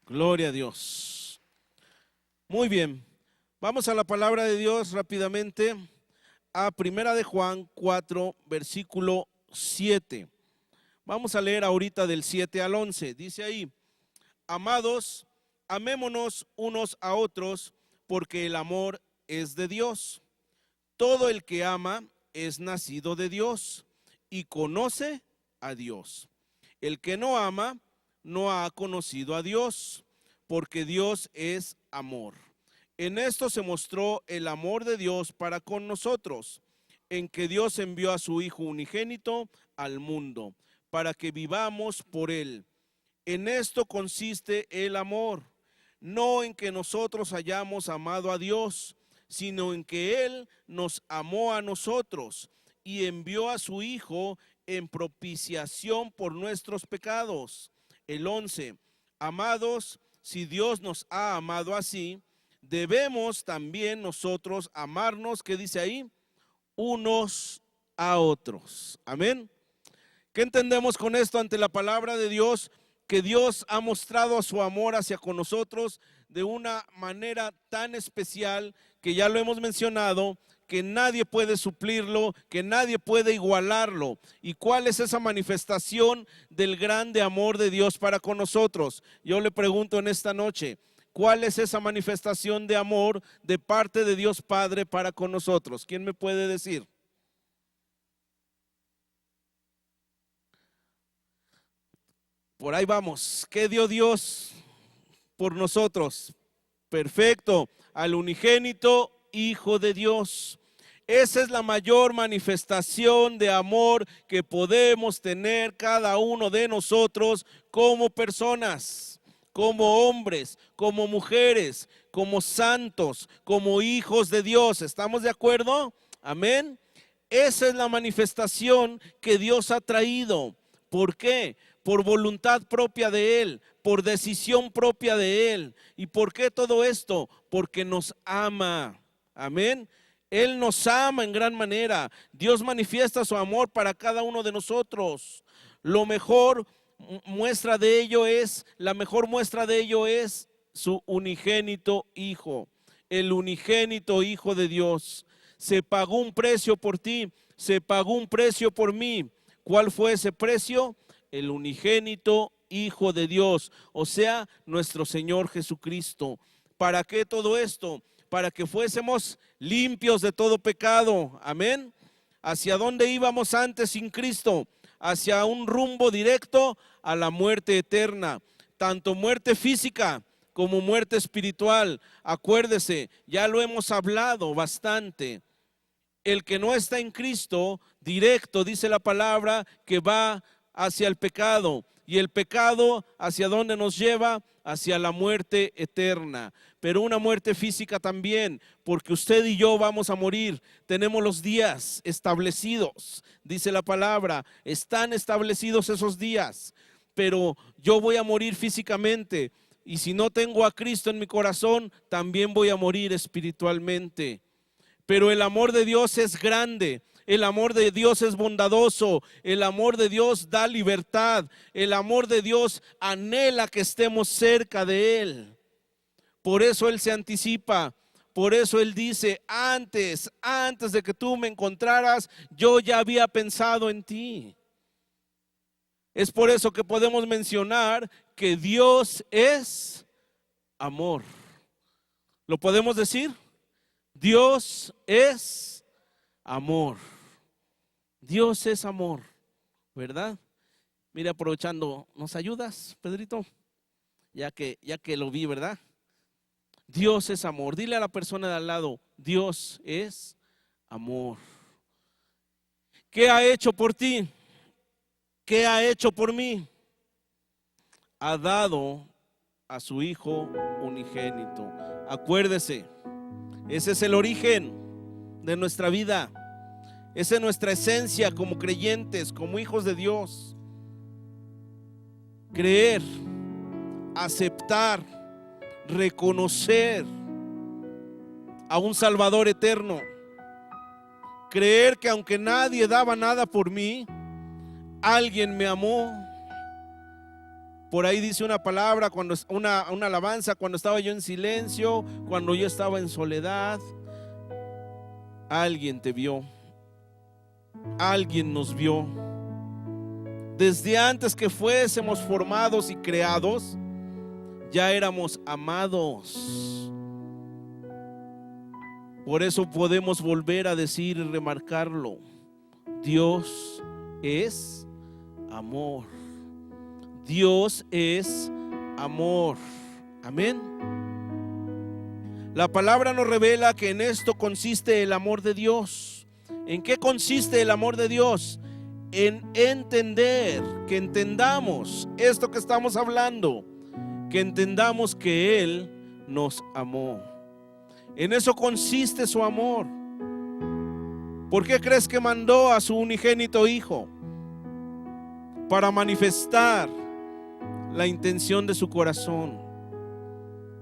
Gloria a Dios. Muy bien, vamos a la palabra de Dios rápidamente, a Primera de Juan 4, versículo 7. Vamos a leer ahorita del 7 al 11. Dice ahí: amados, amémonos unos a otros, porque el amor es de Dios. Todo el que ama es nacido de Dios y conoce a Dios. El que no ama no ha conocido a Dios, porque Dios es amor. En esto se mostró el amor de Dios para con nosotros, en que Dios envió a su Hijo unigénito al mundo, para que vivamos por él. En esto consiste el amor, no en que nosotros hayamos amado a Dios, sino en que Él nos amó a nosotros y envió a su Hijo en propiciación por nuestros pecados. El 11. Amados, si Dios nos ha amado así, debemos también nosotros amarnos, ¿qué dice ahí? Unos a otros. Amén. ¿Qué entendemos con esto ante la palabra de Dios? Que Dios ha mostrado su amor hacia con nosotros de una manera tan especial que ya lo hemos mencionado, que nadie puede suplirlo, que nadie puede igualarlo. ¿Y cuál es esa manifestación del grande amor de Dios para con nosotros? Yo le pregunto en esta noche, ¿cuál es esa manifestación de amor de parte de Dios Padre para con nosotros? ¿Quién me puede decir? Por ahí vamos. ¿Qué dio Dios por nosotros? Perfecto, al unigénito Hijo de Dios. Esa es la mayor manifestación de amor que podemos tener cada uno de nosotros como personas, como hombres, como mujeres, como santos, como hijos de Dios. ¿Estamos de acuerdo? Amén. Esa es la manifestación que Dios ha traído. ¿Por qué? Por voluntad propia de Él, por decisión propia de Él. ¿Y por qué todo esto? Porque nos ama. Amén. Él nos ama en gran manera. Dios manifiesta su amor para cada uno de nosotros. Lo mejor muestra de ello es, la mejor muestra de ello es su unigénito Hijo, el unigénito Hijo de Dios. Se pagó un precio por ti, se pagó un precio por mí. ¿Cuál fue ese precio? El unigénito Hijo de Dios, o sea, nuestro Señor Jesucristo. ¿Para qué todo esto? Para que fuésemos limpios de todo pecado. Amén. ¿Hacia dónde íbamos antes sin Cristo? Hacia un rumbo directo a la muerte eterna, tanto muerte física como muerte espiritual. Acuérdese, ya lo hemos hablado bastante. El que no está en Cristo, directo, dice la palabra, que va hacia el pecado. Y el pecado, ¿hacia dónde nos lleva? Hacia la muerte eterna. Pero una muerte física también, porque usted y yo vamos a morir. Tenemos los días establecidos, dice la palabra. Están establecidos esos días. Pero yo voy a morir físicamente. Y si no tengo a Cristo en mi corazón, también voy a morir espiritualmente. Pero el amor de Dios es grande, el amor de Dios es bondadoso, el amor de Dios da libertad, el amor de Dios anhela que estemos cerca de Él. Por eso Él se anticipa, por eso Él dice, antes de que tú me encontraras, yo ya había pensado en ti. Es por eso que podemos mencionar que Dios es amor. ¿Lo podemos decir? Dios es amor. Dios es amor, ¿verdad? Mira, aprovechando, ¿nos ayudas, Pedrito? Ya que lo vi, ¿verdad? Dios es amor. Dile a la persona de al lado, Dios es amor. ¿Qué ha hecho por ti? ¿Qué ha hecho por mí? Ha dado a su Hijo unigénito. Acuérdese, ese es el origen de nuestra vida. Esa es nuestra esencia como creyentes, como hijos de Dios. Creer, aceptar, reconocer a un Salvador eterno. Creer que aunque nadie daba nada por mí, alguien me amó. Por ahí dice una palabra, una alabanza, cuando estaba yo en silencio, cuando yo estaba en soledad. Alguien te vio, alguien nos vio. Desde antes que fuésemos formados y creados, ya éramos amados. Por eso podemos volver a decir y remarcarlo: Dios es amor. Dios es amor. Amén. La palabra nos revela que en esto consiste el amor de Dios. ¿En qué consiste el amor de Dios? En entender, que entendamos esto que estamos hablando, que entendamos que Él nos amó. En eso consiste su amor. ¿Por qué crees que mandó a su unigénito Hijo? Para manifestar la intención de su corazón.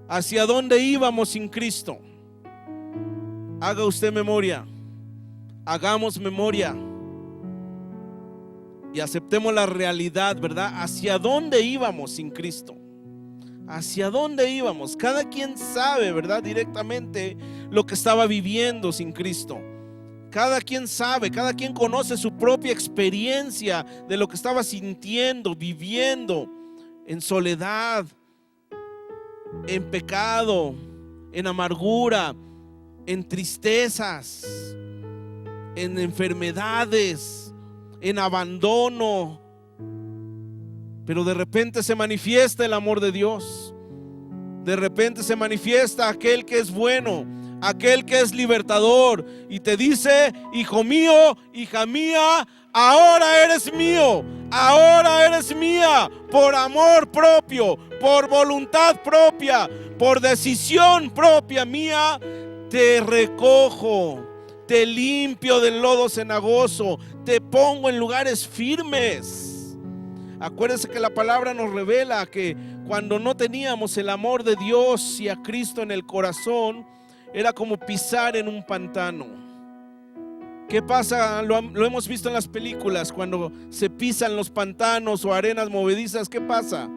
¿Hacia dónde íbamos sin Cristo? Haga usted memoria, hagamos memoria y aceptemos la realidad, ¿verdad? ¿Hacia dónde íbamos sin Cristo? ¿Hacia dónde íbamos? Cada quien sabe, ¿verdad? Directamente lo que estaba viviendo sin Cristo. Cada quien sabe, cada quien conoce su propia experiencia de lo que estaba sintiendo, viviendo en soledad, en pecado, en amargura, en tristezas, en enfermedades, en abandono. Pero de repente se manifiesta el amor de Dios. De repente se manifiesta aquel que es bueno, aquel que es libertador, y te dice: hijo mío, hija mía, ahora eres mío, ahora eres mía, por amor propio, por voluntad propia, por decisión propia mía, te recojo, te limpio del lodo cenagoso, te pongo en lugares firmes. Acuérdense que la palabra nos revela que cuando no teníamos el amor de Dios y a Cristo en el corazón, era como pisar en un pantano. ¿Qué pasa? Lo hemos visto en las películas. Cuando se pisan los pantanos o arenas movedizas, ¿qué pasa?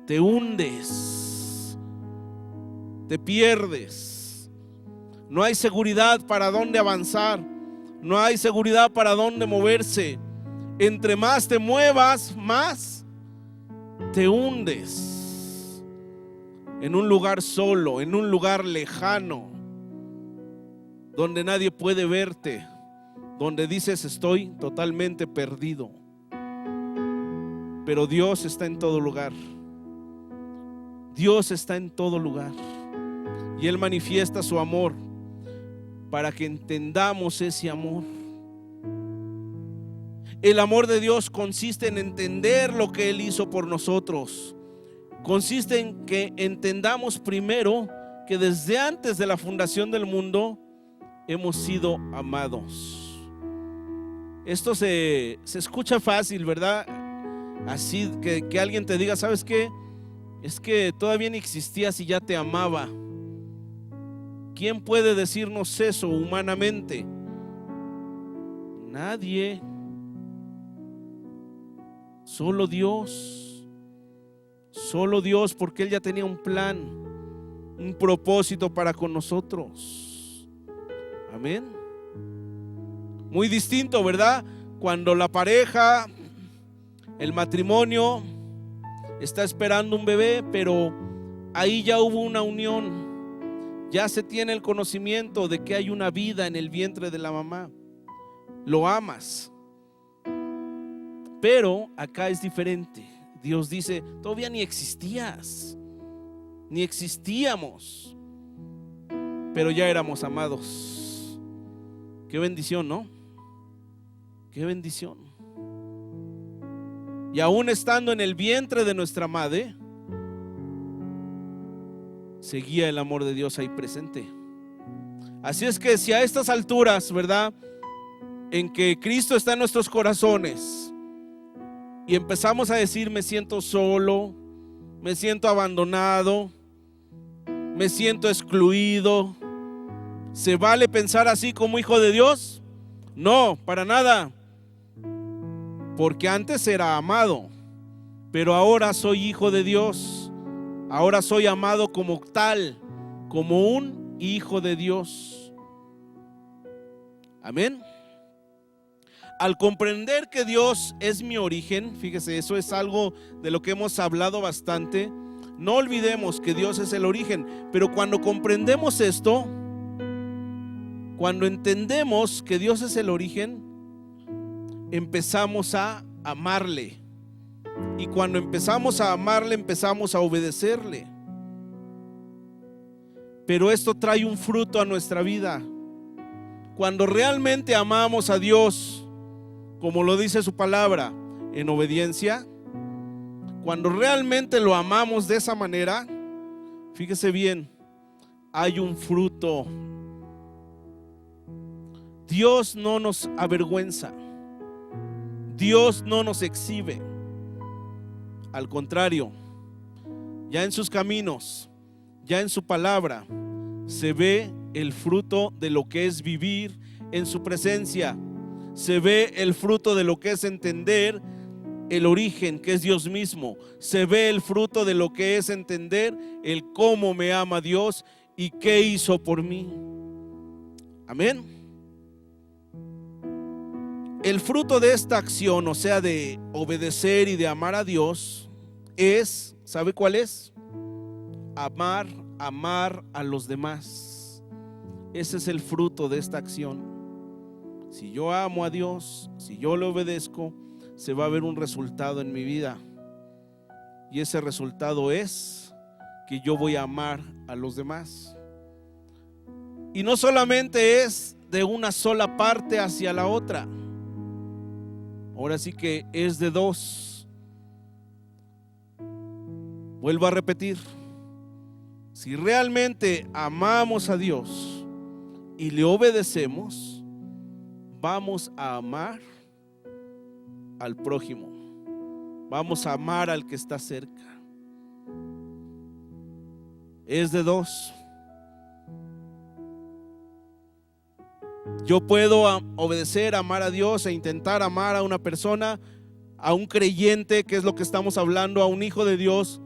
Te hundes, te pierdes. No hay seguridad para dónde avanzar, no hay seguridad para dónde moverse. Entre más te muevas, más te hundes en un lugar solo, en un lugar lejano, donde nadie puede verte, donde dices: estoy totalmente perdido. Pero Dios está en todo lugar. Dios está en todo lugar, y Él manifiesta su amor para que entendamos ese amor. El amor de Dios consiste en entender lo que Él hizo por nosotros. Consiste en que entendamos primero que desde antes de la fundación del mundo hemos sido amados. Esto se escucha fácil, ¿verdad? Así que alguien te diga: ¿sabes qué? Es que todavía ni existías y ya te amaba. ¿Quién puede decirnos eso humanamente? Nadie. Solo Dios. Solo Dios, porque Él ya tenía un plan, un propósito para con nosotros. Amén. Muy distinto, ¿verdad? Cuando la pareja, el matrimonio, está esperando un bebé, pero ahí ya hubo una unión. Ya se tiene el conocimiento de que hay una vida en el vientre de la mamá. Lo amas. Pero acá es diferente. Dios dice: todavía ni existías, ni existíamos, pero ya éramos amados. Qué bendición, ¿no? Qué bendición. Y aún estando en el vientre de nuestra madre, seguía el amor de Dios ahí presente. Así es que si a estas alturas, ¿verdad?, en que Cristo está en nuestros corazones, y empezamos a decir: me siento solo, me siento abandonado, me siento excluido, ¿se vale pensar así como hijo de Dios? No, para nada. Porque antes era amado, pero ahora soy hijo de Dios. Ahora soy amado como tal, como un hijo de Dios. Amén. Al comprender que Dios es mi origen, fíjese, eso es algo de lo que hemos hablado bastante. No olvidemos que Dios es el origen, pero cuando comprendemos esto, cuando entendemos que Dios es el origen, empezamos a amarle. Y cuando empezamos a amarle, empezamos a obedecerle. Pero esto trae un fruto a nuestra vida. Cuando realmente amamos a Dios, como lo dice su palabra, en obediencia, cuando realmente lo amamos de esa manera, fíjese bien, hay un fruto. Dios no nos avergüenza. Dios no nos exhibe. Al contrario, ya en sus caminos, ya en su palabra, se ve el fruto de lo que es vivir en su presencia. Se ve el fruto de lo que es entender el origen, que es Dios mismo. Se ve el fruto de lo que es entender el cómo me ama Dios y qué hizo por mí. Amén. El fruto de esta acción, o sea, de obedecer y de amar a Dios, es, ¿sabe cuál es? Amar a los demás. Ese es el fruto de esta acción. Si yo amo a Dios, si yo le obedezco, se va a ver un resultado en mi vida. Y ese resultado es que yo voy a amar a los demás. Y no solamente es de una sola parte hacia la otra. Ahora sí que es de dos. Vuelvo a repetir. Si realmente amamos a Dios y le obedecemos, vamos a amar al prójimo. Vamos a amar al que está cerca. Es de dos. Yo puedo obedecer, amar a Dios e intentar amar a una persona, a un creyente, que es lo que estamos hablando, a un hijo de Dios.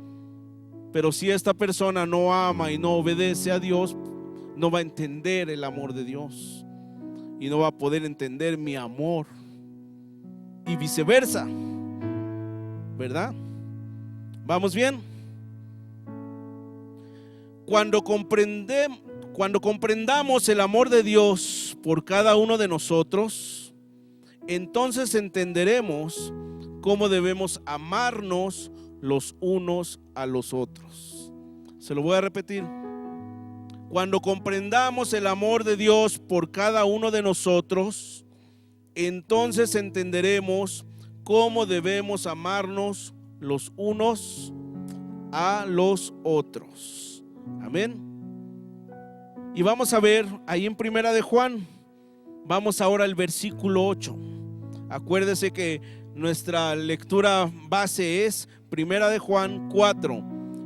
Pero si esta persona no ama y no obedece a Dios, no va a entender el amor de Dios y no va a poder entender mi amor, y viceversa, ¿verdad? ¿Vamos bien? Cuando comprendamos el amor de Dios por cada uno de nosotros, entonces entenderemos cómo debemos amarnos los unos a los otros. Se lo voy a repetir. Cuando comprendamos el amor de Dios por cada uno de nosotros, entonces entenderemos cómo debemos amarnos los unos a los otros. Amén. Y vamos a ver ahí en Primera de Juan. Vamos ahora al versículo 8. Acuérdese que nuestra lectura base es Primera de Juan 4.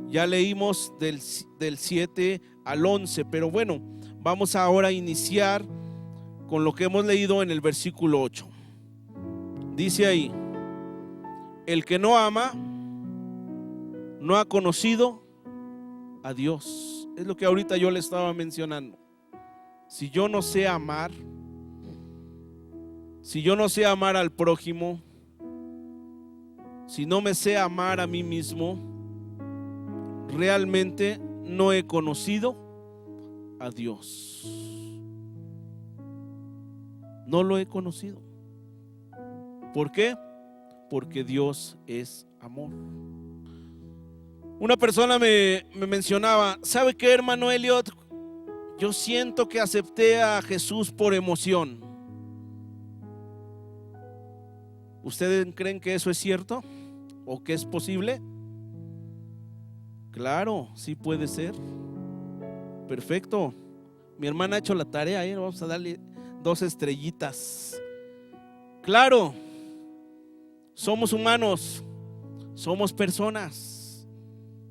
Ya leímos del 7 al 11, pero bueno, vamos ahora a iniciar con lo que hemos leído en el versículo 8. Dice ahí: el que no ama no ha conocido a Dios. Es lo que ahorita yo le estaba mencionando. Si yo no sé amar, si yo no sé amar al prójimo, si no me sé amar a mí mismo, realmente no he conocido a Dios. No lo he conocido. ¿Por qué? Porque Dios es amor. Una persona me mencionaba: ¿sabe qué, hermano Elliot? Yo siento que acepté a Jesús por emoción. ¿Ustedes creen que eso es cierto? ¿O que es posible? Claro, sí puede ser. Perfecto. Mi hermana ha hecho la tarea, vamos a darle 2 estrellitas. Claro, somos humanos, somos personas.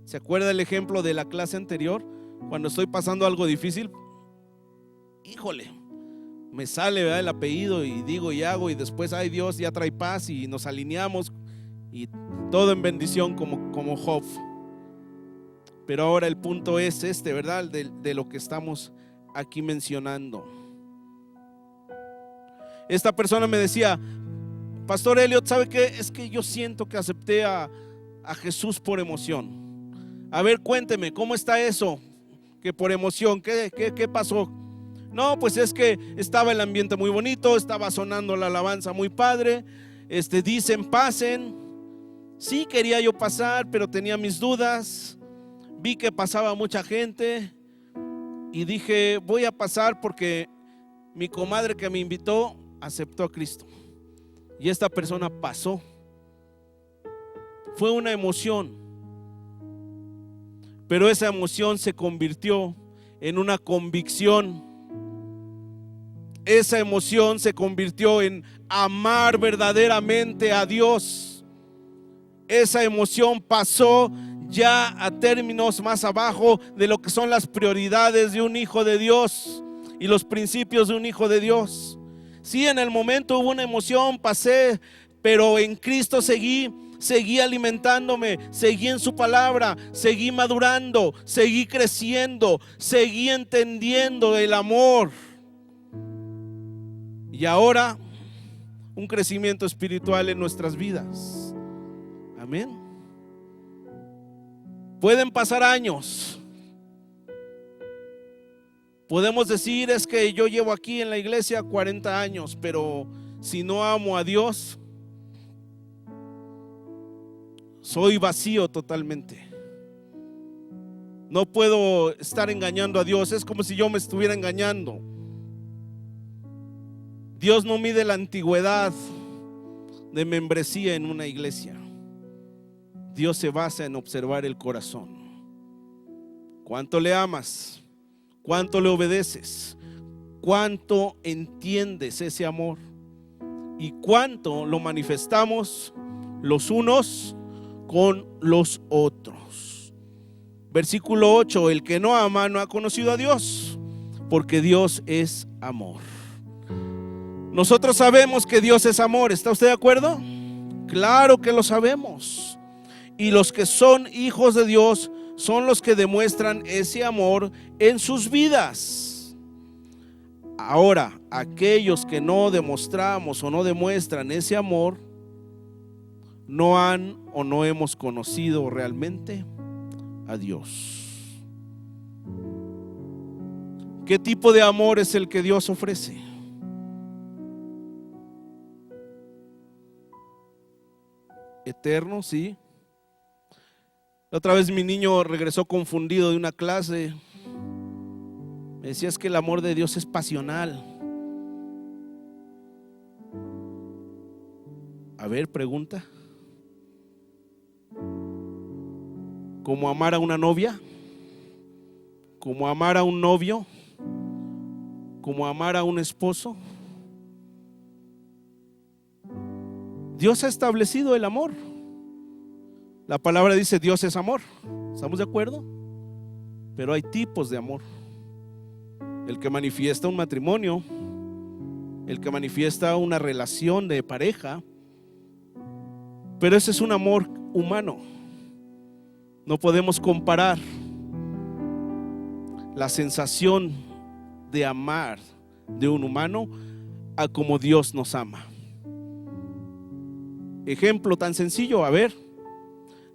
¿Se acuerda el ejemplo de la clase anterior? Cuando estoy pasando algo difícil, híjole, me sale, ¿verdad?, el apellido y digo y hago, y después, ay, Dios ya trae paz y nos alineamos y todo en bendición como Job. Pero ahora el punto es este, ¿verdad? De lo que estamos aquí mencionando. Esta persona me decía: Pastor Elliot, ¿sabe qué? Es que yo siento que acepté a Jesús por emoción. A ver, cuénteme, ¿cómo está eso? Que por emoción, ¿qué pasó? No, pues es que estaba el ambiente muy bonito, estaba sonando la alabanza muy padre, dicen pasen. Sí, quería yo pasar, pero tenía mis dudas. Vi que pasaba mucha gente y dije, voy a pasar porque mi comadre que me invitó aceptó a Cristo. Y esta persona pasó. Fue una emoción, pero esa emoción se convirtió en una convicción. Esa emoción se convirtió en amar verdaderamente a Dios. Esa emoción pasó ya a términos más abajo de lo que son las prioridades de un hijo de Dios y los principios de un hijo de Dios. Sí, en el momento hubo una emoción, pasé, pero en Cristo seguí alimentándome, seguí en su palabra, seguí madurando, seguí creciendo, seguí entendiendo el amor. Y ahora un crecimiento espiritual en nuestras vidas. Amén. Pueden pasar años. Podemos decir, es que yo llevo aquí en la iglesia 40 años, pero si no amo a Dios, soy vacío totalmente. No puedo estar engañando a Dios. Es como si yo me estuviera engañando. Dios no mide la antigüedad de membresía en una iglesia. Dios se basa en observar el corazón. ¿Cuánto le amas? ¿Cuánto le obedeces? ¿Cuánto entiendes ese amor? ¿Y cuánto lo manifestamos los unos con los otros? Versículo 8: el que no ama no ha conocido a Dios, porque Dios es amor. Nosotros sabemos que Dios es amor. ¿Está usted de acuerdo? Claro que lo sabemos. Y los que son hijos de Dios son los que demuestran ese amor en sus vidas. Ahora, aquellos que no demostramos o no demuestran ese amor, no han o no hemos conocido realmente a Dios. ¿Qué tipo de amor es el que Dios ofrece? Eterno, sí. La otra vez mi niño regresó confundido de una clase. Me decía, es que el amor de Dios es pasional. A ver, pregunta. ¿Como amar a una novia? ¿Como amar a un novio? ¿Como amar a un esposo? Dios ha establecido el amor. La palabra dice Dios es amor. ¿Estamos de acuerdo? Pero hay tipos de amor. El que manifiesta un matrimonio, el que manifiesta una relación de pareja, pero ese es un amor humano. No podemos comparar la sensación de amar de un humano a como Dios nos ama. Ejemplo tan sencillo, a ver.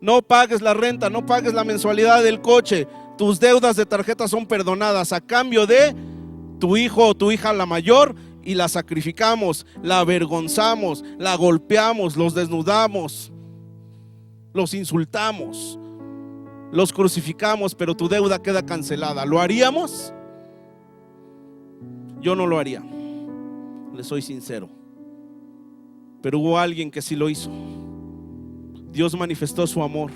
No pagues la renta, no pagues la mensualidad del coche, tus deudas de tarjeta son perdonadas a cambio de tu hijo o tu hija la mayor, y la sacrificamos, la avergonzamos, la golpeamos, los desnudamos, los insultamos, los crucificamos, pero tu deuda queda cancelada. ¿Lo haríamos? Yo no lo haría, le soy sincero, pero hubo alguien que sí lo hizo. Dios manifestó su amor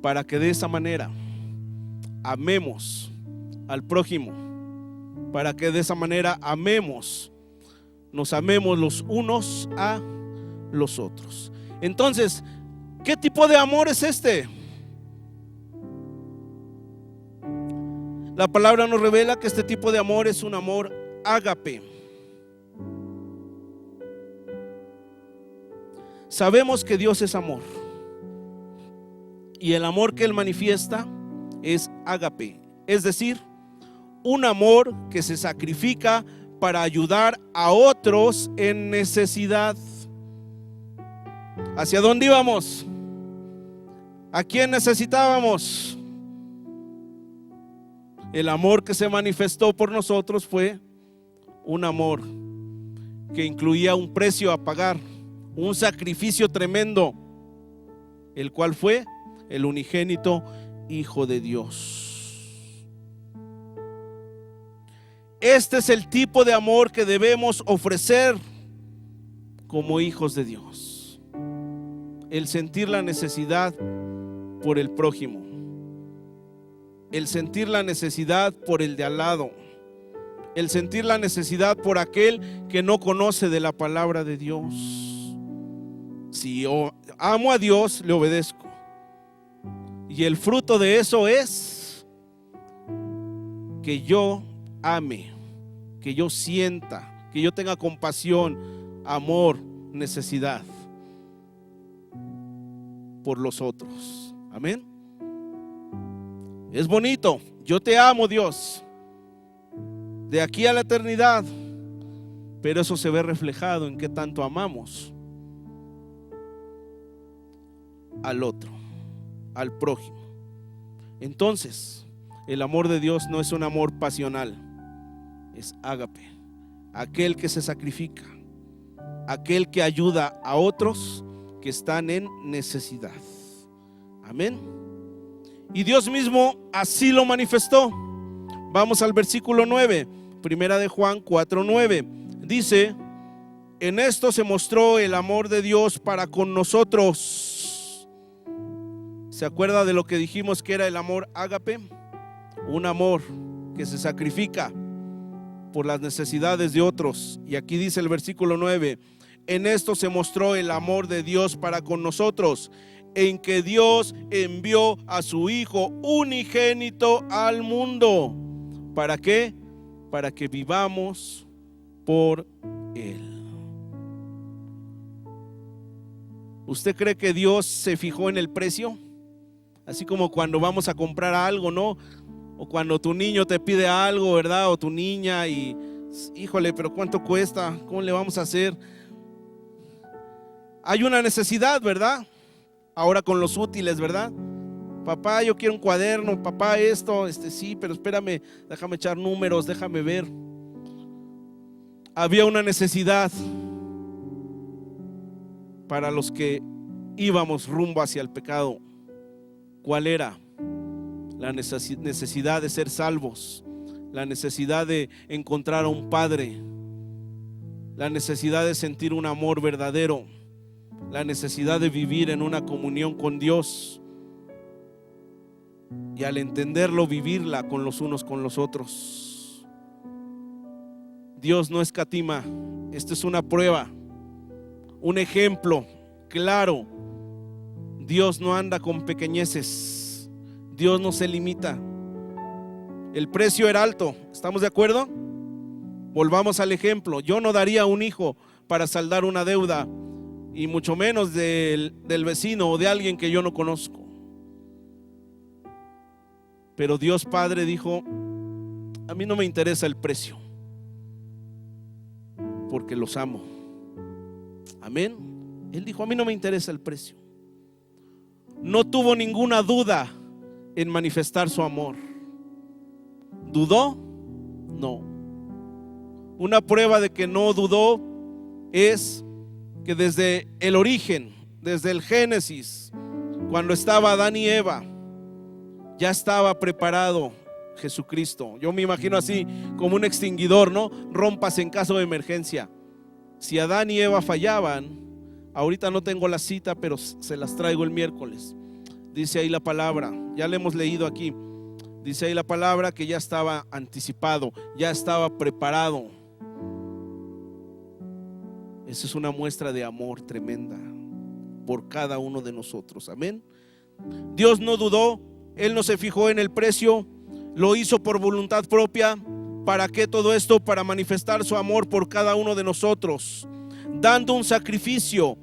para que de esa manera amemos al prójimo, para que de esa manera nos amemos los unos a los otros. Entonces, ¿qué tipo de amor es este? La palabra nos revela que este tipo de amor es un amor ágape. Sabemos que Dios es amor, y el amor que Él manifiesta es ágape, es decir, un amor que se sacrifica para ayudar a otros en necesidad. ¿Hacia dónde íbamos? ¿A quién necesitábamos? El amor que se manifestó por nosotros fue un amor que incluía un precio a pagar, un sacrificio tremendo, el cual fue el unigénito Hijo de Dios. Este es el tipo de amor que debemos ofrecer como hijos de Dios: el sentir la necesidad por el prójimo, el sentir la necesidad por el de al lado, el sentir la necesidad por aquel que no conoce de la palabra de Dios. Si yo amo a Dios, le obedezco, y el fruto de eso es que yo ame, que yo sienta, que yo tenga compasión, amor, necesidad por los otros. Amén. Es bonito. Yo te amo, Dios, de aquí a la eternidad, pero eso se ve reflejado en qué tanto amamos al otro, al prójimo. Entonces, el amor de Dios no es un amor pasional, es ágape, aquel que se sacrifica, aquel que ayuda a otros que están en necesidad. Amén. Y Dios mismo así lo manifestó. Vamos al versículo 9, primera de Juan 4:9. Dice: en esto se mostró el amor de Dios para con nosotros. ¿Se acuerda de lo que dijimos que era el amor ágape? Un amor que se sacrifica por las necesidades de otros. Y aquí dice el versículo 9: en esto se mostró el amor de Dios para con nosotros, en que Dios envió a su Hijo unigénito al mundo. ¿Para qué? Para que vivamos por Él. ¿Usted cree que Dios se fijó en el precio? Así como cuando vamos a comprar algo, ¿no? O cuando tu niño te pide algo, ¿verdad? O tu niña, y híjole, pero ¿cuánto cuesta? ¿Cómo le vamos a hacer? Hay una necesidad, ¿verdad? Ahora con los útiles, ¿verdad? Papá, yo quiero un cuaderno. Papá, esto, sí, pero espérame, déjame echar números, déjame ver. Había una necesidad para los que íbamos rumbo hacia el pecado. ¿Cuál era? La necesidad de ser salvos, la necesidad de encontrar a un Padre, la necesidad de sentir un amor verdadero, la necesidad de vivir en una comunión con Dios, y al entenderlo, vivirla con los unos con los otros. Dios no escatima. Esto es una prueba, un ejemplo claro. Dios no anda con pequeñeces. Dios no se limita. El precio era alto, ¿estamos de acuerdo? Volvamos al ejemplo. Yo no daría un hijo para saldar una deuda, y mucho menos del vecino o de alguien que yo no conozco. Pero Dios Padre dijo: a mí no me interesa el precio, porque los amo. Amén. Él dijo: a mí no me interesa el precio. No tuvo ninguna duda en manifestar su amor. ¿Dudó? No. Una prueba de que no dudó es que desde el origen, desde el Génesis, cuando estaba Adán y Eva, ya estaba preparado Jesucristo. Yo me imagino así, como un extinguidor, ¿no? Rompas en caso de emergencia. Si Adán y Eva fallaban, ahorita no tengo la cita, pero se las traigo el miércoles. Dice ahí la palabra, ya la hemos leído aquí. Dice ahí la palabra que ya estaba anticipado, ya estaba preparado. Esa es una muestra de amor tremenda por cada uno de nosotros. Amén. Dios no dudó, Él no se fijó en el precio, lo hizo por voluntad propia. ¿Para qué todo esto? Para manifestar su amor por cada uno de nosotros, dando un sacrificio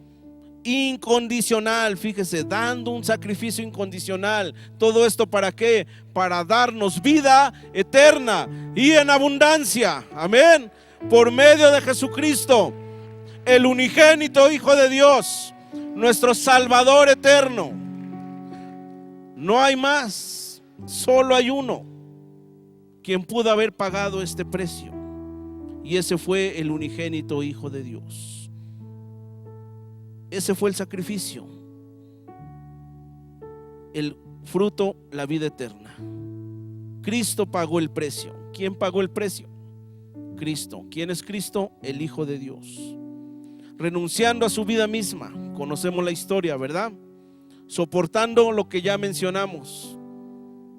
incondicional, fíjese, dando un sacrificio incondicional. ¿Todo esto para qué? Para darnos vida eterna y en abundancia. Amén. Por medio de Jesucristo, el unigénito Hijo de Dios, nuestro Salvador eterno. No hay más, solo hay uno quien pudo haber pagado este precio, y ese fue el unigénito Hijo de Dios. Ese fue el sacrificio, el fruto, la vida eterna. Cristo pagó el precio. ¿Quién pagó el precio? Cristo. ¿Quién es Cristo? El Hijo de Dios. Renunciando a su vida misma, conocemos la historia, ¿verdad? Soportando lo que ya mencionamos: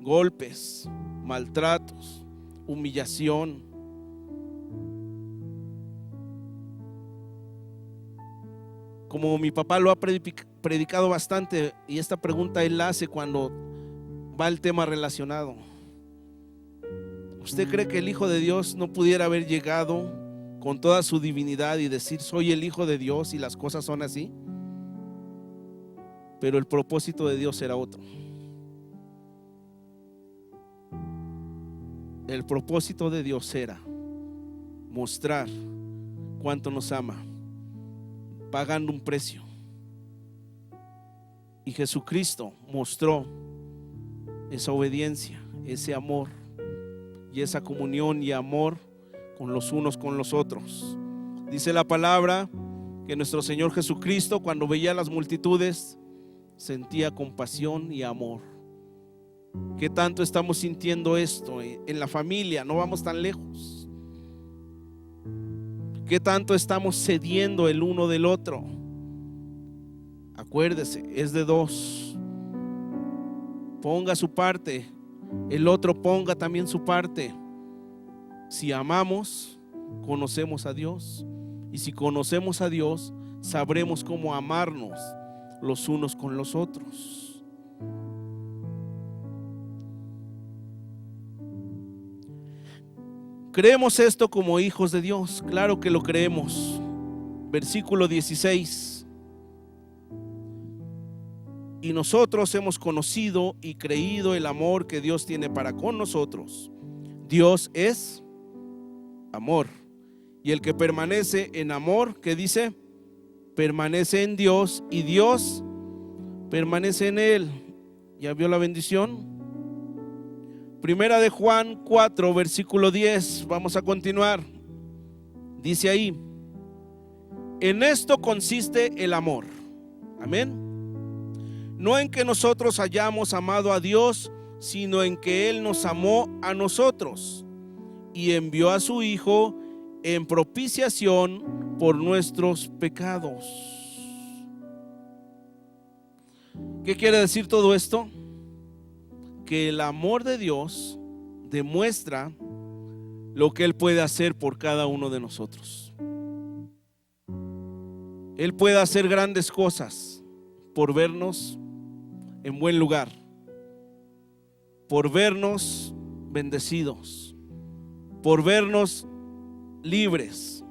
golpes, maltratos, humillación. Como mi papá lo ha predicado bastante, y esta pregunta él la hace cuando va el tema relacionado: ¿usted cree que el Hijo de Dios no pudiera haber llegado con toda su divinidad y decir: soy el Hijo de Dios y las cosas son así? Pero el propósito de Dios era otro. El propósito de Dios era mostrar cuánto nos ama, pagando un precio. Y Jesucristo mostró esa obediencia, ese amor y esa comunión y amor con los unos con los otros. Dice la palabra que nuestro Señor Jesucristo, cuando veía a las multitudes, sentía compasión y amor. ¿Qué tanto estamos sintiendo esto en la familia? No vamos tan lejos. ¿Qué tanto estamos cediendo el uno del otro? Acuérdese, es de dos. Ponga su parte, el otro ponga también su parte. Si amamos, conocemos a Dios, y si conocemos a Dios, sabremos cómo amarnos los unos con los otros. ¿Creemos esto como hijos de Dios? Claro que lo creemos. Versículo 16: y nosotros hemos conocido y creído el amor que Dios tiene para con nosotros. Dios es amor, y el que permanece en amor, ¿qué dice? Permanece en Dios y Dios permanece en él. ¿Ya vio la bendición? Primera de Juan 4, versículo 10. Vamos a continuar. Dice ahí: en esto consiste el amor. Amén. No en que nosotros hayamos amado a Dios, sino en que Él nos amó a nosotros y envió a su Hijo en propiciación por nuestros pecados. ¿Qué quiere decir todo esto? Que el amor de Dios demuestra lo que Él puede hacer por cada uno de nosotros. Él puede hacer grandes cosas por vernos en buen lugar, por vernos bendecidos, por vernos libres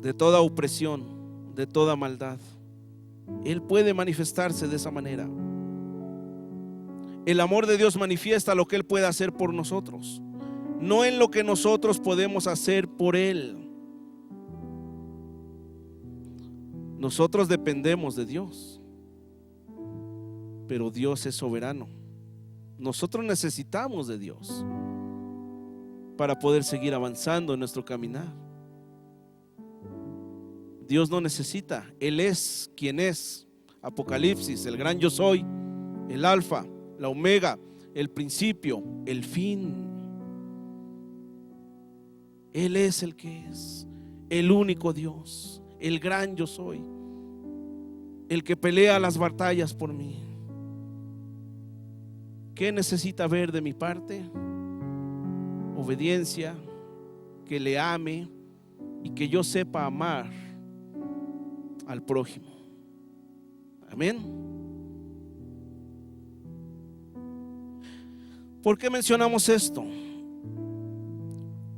de toda opresión, de toda maldad. Él puede manifestarse de esa manera. El amor de Dios manifiesta lo que Él puede hacer por nosotros, no en lo que nosotros podemos hacer por Él. Nosotros dependemos de Dios, pero Dios es soberano. Nosotros necesitamos de Dios para poder seguir avanzando en nuestro caminar. Dios no necesita, Él es quien es. Apocalipsis: el gran yo soy, el alfa, la omega, el principio, el fin. Él es el que es, el único Dios, el gran yo soy, el que pelea las batallas por mí. ¿Qué necesita ver de mi parte? Obediencia, que le ame y que yo sepa amar al prójimo. Amén. ¿Por qué mencionamos esto?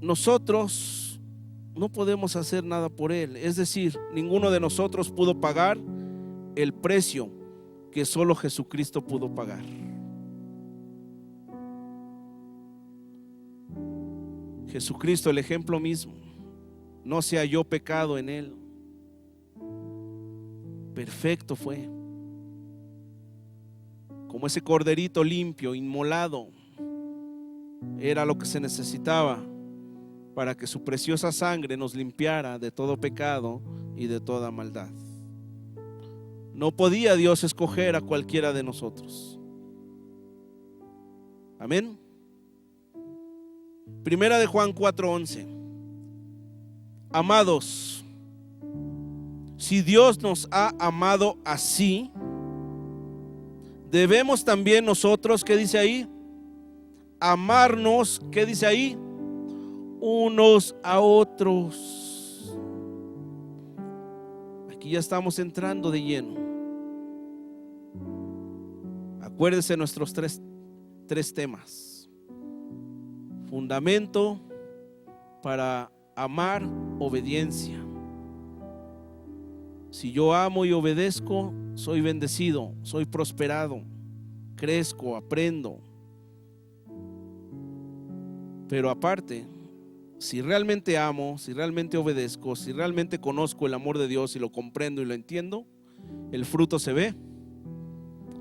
Nosotros no podemos hacer nada por Él. Es decir, ninguno de nosotros pudo pagar el precio que solo Jesucristo pudo pagar. Jesucristo, el ejemplo mismo, no se halló pecado en Él. Perfecto fue, como ese corderito limpio, inmolado. Era lo que se necesitaba para que su preciosa sangre nos limpiara de todo pecado y de toda maldad. No podía Dios escoger a cualquiera de nosotros. Amén. Primera de Juan 4:11. Amados, si Dios nos ha amado así, debemos también nosotros, ¿qué dice ahí? Amarnos, ¿qué dice ahí? Unos a otros. Aquí ya estamos entrando de lleno. Acuérdense nuestros tres temas. Fundamento para amar, obediencia. Si yo amo y obedezco, soy bendecido, soy prosperado, crezco, aprendo. Pero aparte, si realmente amo, si realmente obedezco, si realmente conozco el amor de Dios y lo comprendo y lo entiendo, el fruto se ve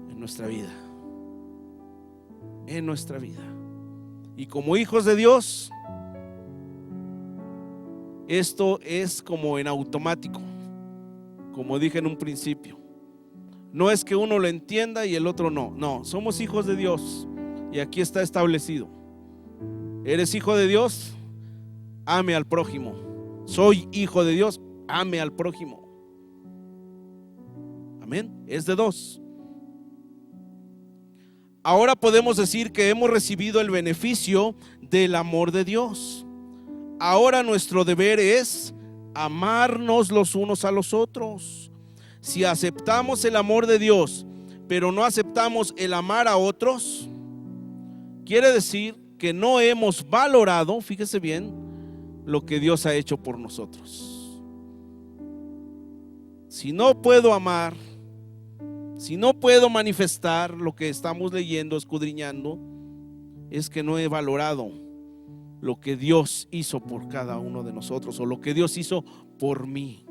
en nuestra vida. En nuestra vida. Y como hijos de Dios, esto es como en automático, como dije en un principio. No es que uno lo entienda y el otro no. No, somos hijos de Dios y aquí está establecido. ¿Eres hijo de Dios? Ame al prójimo. Soy hijo de Dios, ame al prójimo. Amén. Es de dos. Ahora podemos decir que hemos recibido el beneficio del amor de Dios. Ahora nuestro deber es amarnos los unos a los otros. Si aceptamos el amor de Dios, pero no aceptamos el amar a otros, quiere decir que no hemos valorado, fíjese bien, lo que Dios ha hecho por nosotros. Si no puedo amar, si no puedo manifestar lo que estamos leyendo, escudriñando, es que no he valorado lo que Dios hizo por cada uno de nosotros, o lo que Dios hizo por mí.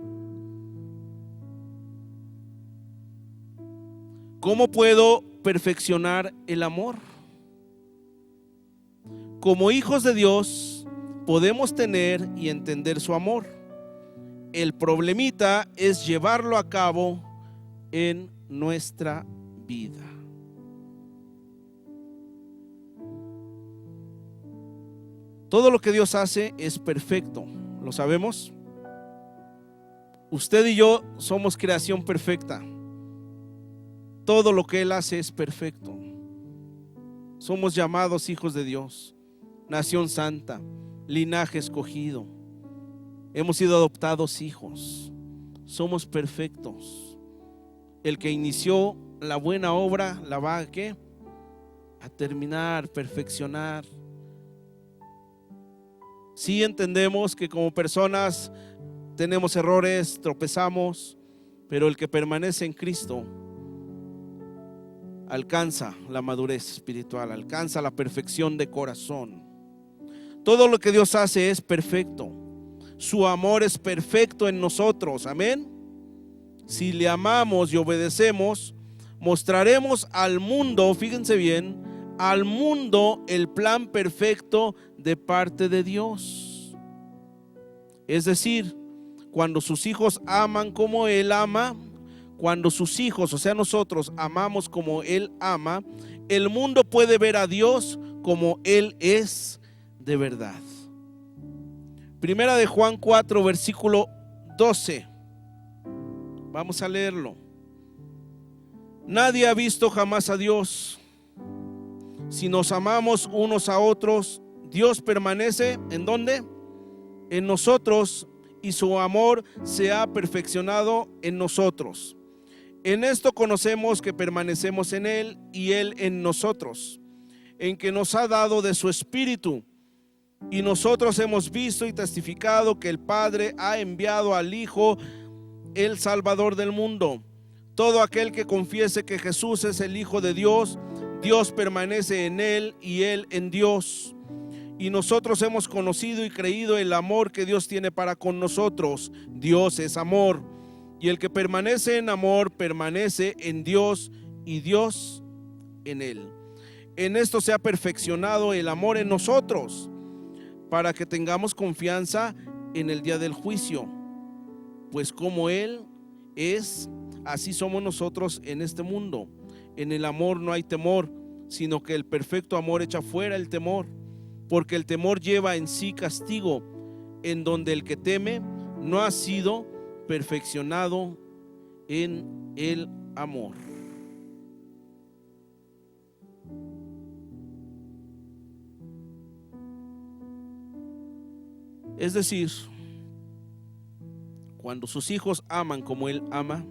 ¿Cómo puedo perfeccionar el amor? Como hijos de Dios podemos tener y entender su amor. El problemita es llevarlo a cabo en nuestra vida. Todo lo que Dios hace es perfecto, ¿lo sabemos? Usted y yo somos creación perfecta. Todo lo que Él hace es perfecto. Somos llamados hijos de Dios, nación santa, linaje escogido. Hemos sido adoptados hijos. Somos perfectos. El que inició la buena obra la va ¿a qué? A terminar, perfeccionar. Sí entendemos que como personas tenemos errores, tropezamos, pero el que permanece en Cristo alcanza la madurez espiritual, alcanza la perfección de corazón. Todo lo que Dios hace es perfecto. Su amor es perfecto en nosotros, amén. Si le amamos y obedecemos, mostraremos al mundo, fíjense bien, al mundo el plan perfecto de parte de Dios. Es decir, cuando sus hijos aman como Él ama, cuando sus hijos, o sea nosotros, amamos como Él ama, el mundo puede ver a Dios como Él es de verdad. Primera de Juan 4, versículo 12. Vamos a leerlo. Nadie ha visto jamás a Dios. Si nos amamos unos a otros, Dios permanece ¿en dónde? En nosotros, y su amor se ha perfeccionado en nosotros. En esto conocemos que permanecemos en Él y Él en nosotros, en que nos ha dado de su Espíritu. Y nosotros hemos visto y testificado que el Padre ha enviado al Hijo, el Salvador del mundo. Todo aquel que confiese que Jesús es el Hijo de Dios, Dios permanece en él y él en Dios. Y nosotros hemos conocido y creído el amor que Dios tiene para con nosotros. Dios es amor. Y el que permanece en amor, permanece en Dios y Dios en él. En esto se ha perfeccionado el amor en nosotros, para que tengamos confianza en el día del juicio. Pues como Él es, así somos nosotros en este mundo. En el amor no hay temor, sino que el perfecto amor echa fuera el temor, porque el temor lleva en sí castigo, en donde el que teme no ha sido perfeccionado en el amor. Es decir, cuando sus hijos aman como Él ama,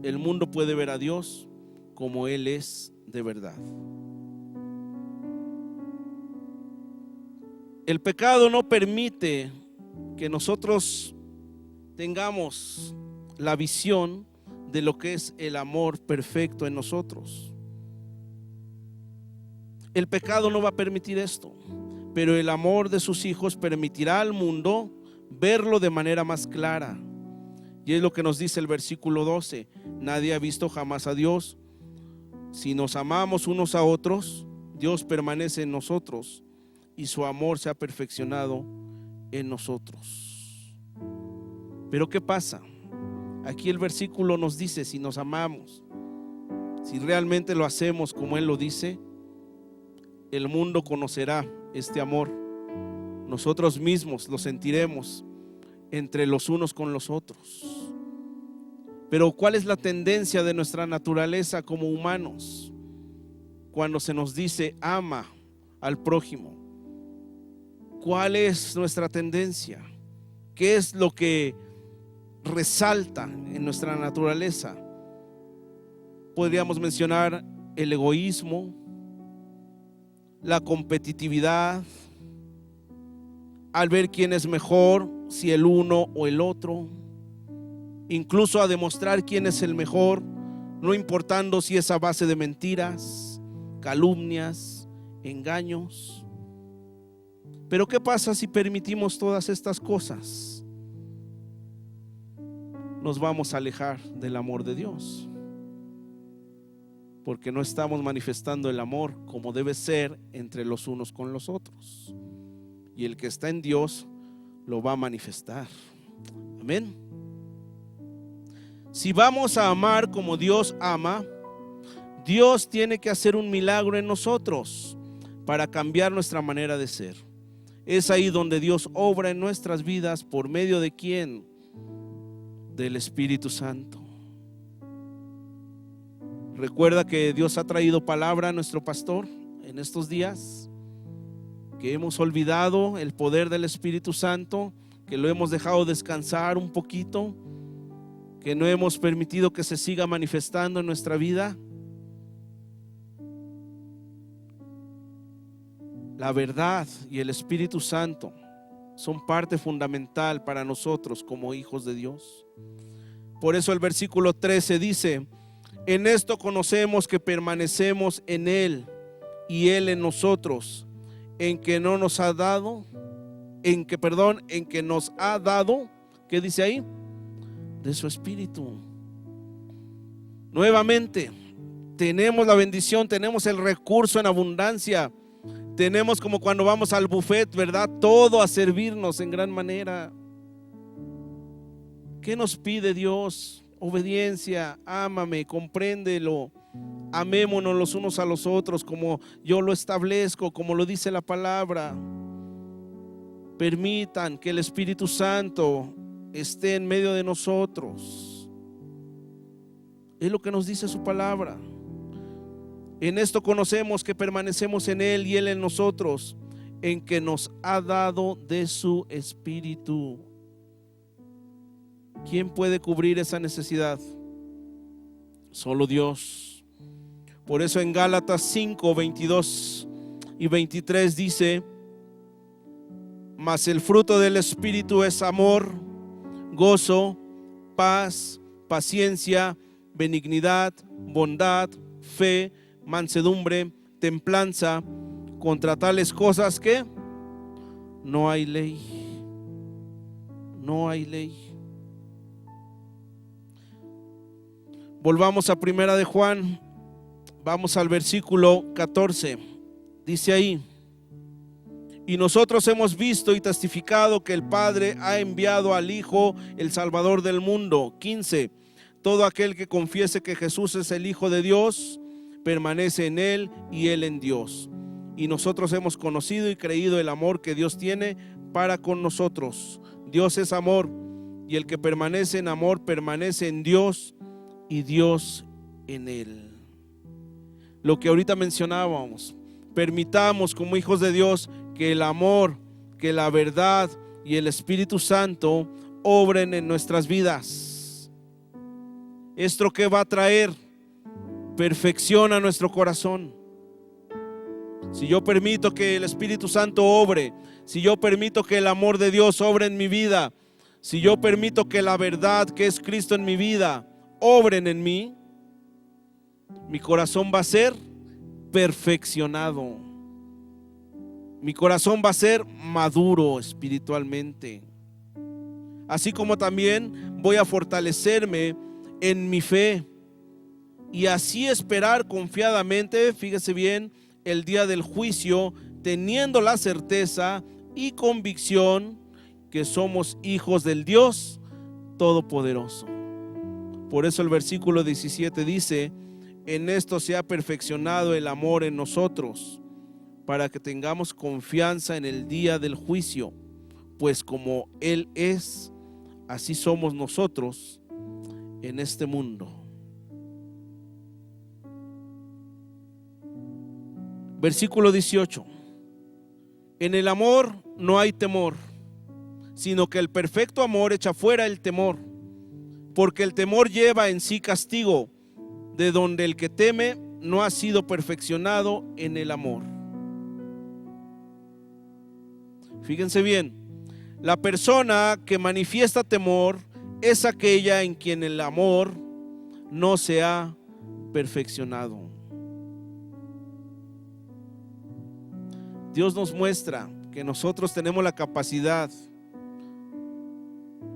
el mundo puede ver a Dios como Él es de verdad. El pecado no permite que nosotros tengamos la visión de lo que es el amor perfecto en nosotros. El pecado no va a permitir esto, pero el amor de sus hijos permitirá al mundo verlo de manera más clara. Y es lo que nos dice el versículo 12: nadie ha visto jamás a Dios. Si nos amamos unos a otros, Dios permanece en nosotros y su amor se ha perfeccionado en nosotros. Pero ¿qué pasa? Aquí el versículo nos dice: si nos amamos, si realmente lo hacemos como Él lo dice, el mundo conocerá este amor. Nosotros mismos lo sentiremos entre los unos con los otros. Pero ¿cuál es la tendencia de nuestra naturaleza como humanos cuando se nos dice ama al prójimo? ¿Cuál es nuestra tendencia? ¿Qué es lo que resalta en nuestra naturaleza? Podríamos mencionar el egoísmo, la competitividad, al ver quién es mejor, si el uno o el otro, incluso a demostrar quién es el mejor, no importando si es a base de mentiras, calumnias, engaños. Pero ¿qué pasa si permitimos todas estas cosas? Nos vamos a alejar del amor de Dios, porque no estamos manifestando el amor como debe ser entre los unos con los otros. Y el que está en Dios lo va a manifestar. Amén. Si vamos a amar como Dios ama, Dios tiene que hacer un milagro en nosotros para cambiar nuestra manera de ser. Es ahí donde Dios obra en nuestras vidas. ¿Por medio de quién? Del Espíritu Santo. Recuerda que Dios ha traído palabra a nuestro pastor en estos días, que hemos olvidado el poder del Espíritu Santo, que lo hemos dejado descansar un poquito, que no hemos permitido que se siga manifestando en nuestra vida. La verdad y el Espíritu Santo son parte fundamental para nosotros como hijos de Dios. Por eso el versículo 13 dice: en esto conocemos que permanecemos en Él y Él en nosotros, en que nos ha dado, ¿qué dice ahí? De su Espíritu. Nuevamente, tenemos la bendición, tenemos el recurso en abundancia. Tenemos, como cuando vamos al buffet, ¿verdad? Todo a servirnos en gran manera. ¿Qué nos pide Dios? Obediencia, ámame, compréndelo, amémonos los unos a los otros como yo lo establezco, como lo dice la palabra. Permitan que el Espíritu Santo esté en medio de nosotros. Es lo que nos dice su palabra. En esto conocemos que permanecemos en Él y Él en nosotros, en que nos ha dado de su Espíritu. ¿Quién puede cubrir esa necesidad? Solo Dios. Por eso en Gálatas 5, 22 y 23 dice: mas el fruto del Espíritu es amor, gozo, paz, paciencia, benignidad, bondad, fe, mansedumbre, templanza. Contra tales cosas que no hay ley. No hay ley. Volvamos a Primera de Juan. Vamos al versículo 14. Dice ahí: y nosotros hemos visto y testificado que el Padre ha enviado al Hijo, el Salvador del mundo. 15. Todo aquel que confiese que Jesús es el Hijo de Dios, permanece en Él y Él en Dios. Y nosotros hemos conocido y creído el amor que Dios tiene para con nosotros. Dios es amor, y el que permanece en amor permanece en Dios y Dios en Él. Lo que ahorita mencionábamos, permitamos como hijos de Dios que el amor, que la verdad y el Espíritu Santo obren en nuestras vidas. ¿Esto qué va a traer? Perfección a nuestro corazón. Si yo permito que el Espíritu Santo obre, si yo permito que el amor de Dios obre en mi vida, si yo permito que la verdad que es Cristo en mi vida obren en mí, mi corazón va a ser perfeccionado. Mi corazón va a ser maduro espiritualmente. Así como también voy a fortalecerme en mi fe y así esperar confiadamente, fíjese bien, el día del juicio, teniendo la certeza y convicción que somos hijos del Dios Todopoderoso. Por eso el versículo 17 dice: en esto se ha perfeccionado el amor en nosotros, para que tengamos confianza en el día del juicio, pues como Él es, así somos nosotros en este mundo. Versículo 18: en el amor no hay temor, sino que el perfecto amor echa fuera el temor, porque el temor lleva en sí castigo, de donde el que teme no ha sido perfeccionado en el amor. Fíjense bien, la persona que manifiesta temor es aquella en quien el amor no se ha perfeccionado. Dios nos muestra que nosotros tenemos la capacidad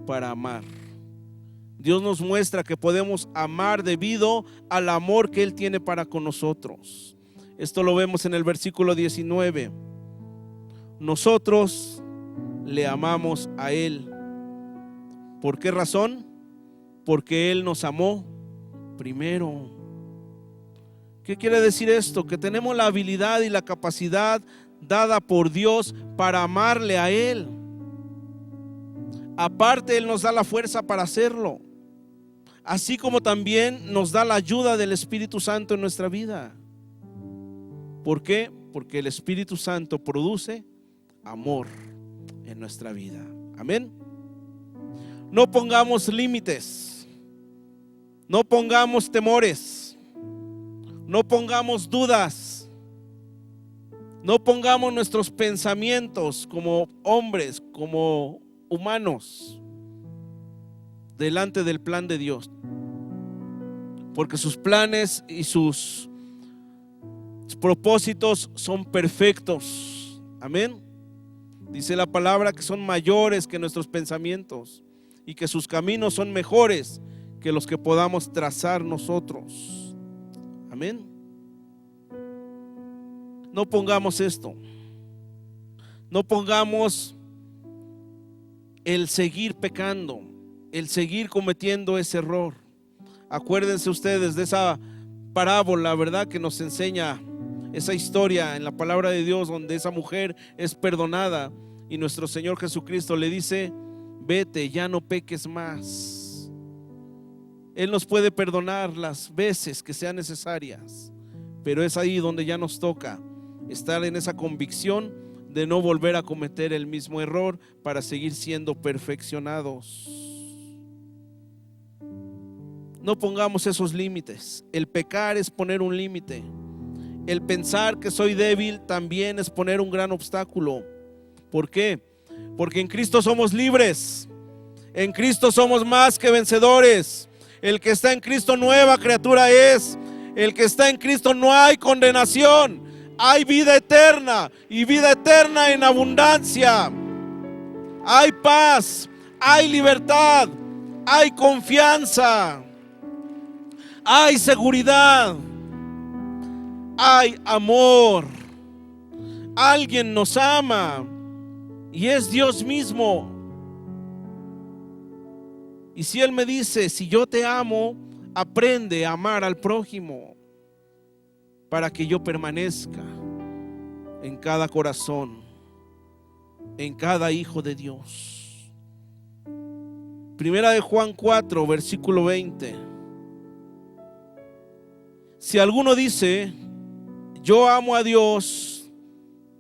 para amar. Dios nos muestra que podemos amar debido al amor que Él tiene para con nosotros. Esto lo vemos en el versículo 19. Nosotros le amamos a Él. ¿Por qué razón? Porque Él nos amó primero. ¿Qué quiere decir esto? Que tenemos la habilidad y la capacidad dada por Dios para amarle a Él. Aparte, Él nos da la fuerza para hacerlo, así como también nos da la ayuda del Espíritu Santo en nuestra vida. ¿Por qué? Porque el Espíritu Santo produce amor en nuestra vida. Amén. No pongamos límites, no pongamos temores, no pongamos dudas, no pongamos nuestros pensamientos como hombres, como humanos, delante del plan de Dios, porque sus planes y sus propósitos son perfectos. Amén. Dice la palabra que son mayores que nuestros pensamientos y que sus caminos son mejores que los que podamos trazar nosotros. Amén. No pongamos esto, no pongamos el seguir pecando, el seguir cometiendo ese error. Acuérdense ustedes de esa parábola, ¿verdad?, que nos enseña esa historia en la palabra de Dios, donde esa mujer es perdonada y nuestro Señor Jesucristo le dice: vete, ya no peques más. Él nos puede perdonar las veces que sean necesarias, pero es ahí donde ya nos toca estar en esa convicción de no volver a cometer el mismo error para seguir siendo perfeccionados. No pongamos esos límites. El pecar es poner un límite. El pensar que soy débil también es poner un gran obstáculo. ¿Por qué? porque en Cristo somos libres, en Cristo somos más que vencedores. El que está en Cristo nueva criatura es. El que está en Cristo no hay condenación, hay vida eterna y vida eterna en abundancia. Hay paz, hay libertad, hay confianza, hay seguridad, hay amor. Alguien nos ama y es Dios mismo. Y si Él me dice, si yo te amo, aprende a amar al prójimo para que yo permanezca en cada corazón, en cada hijo de Dios. Primera de Juan 4, versículo 20. Si alguno dice, yo amo a Dios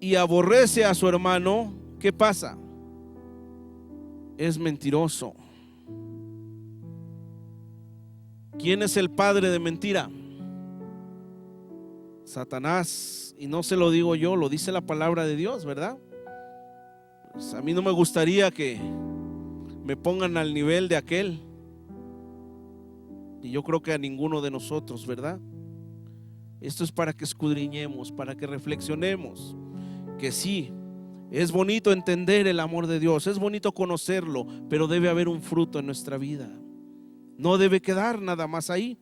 y aborrece a su hermano, ¿qué pasa? Es mentiroso. ¿Quién es el padre de mentira? Satanás. Y no se lo digo yo, lo dice la palabra de Dios, ¿verdad? Pues a mí no me gustaría que me pongan al nivel de aquel. Y yo creo que a ninguno de nosotros, ¿verdad? Esto es para que escudriñemos, para que reflexionemos. Que sí, es bonito entender el amor de Dios, es bonito conocerlo, pero debe haber un fruto en nuestra vida. No debe quedar nada más ahí.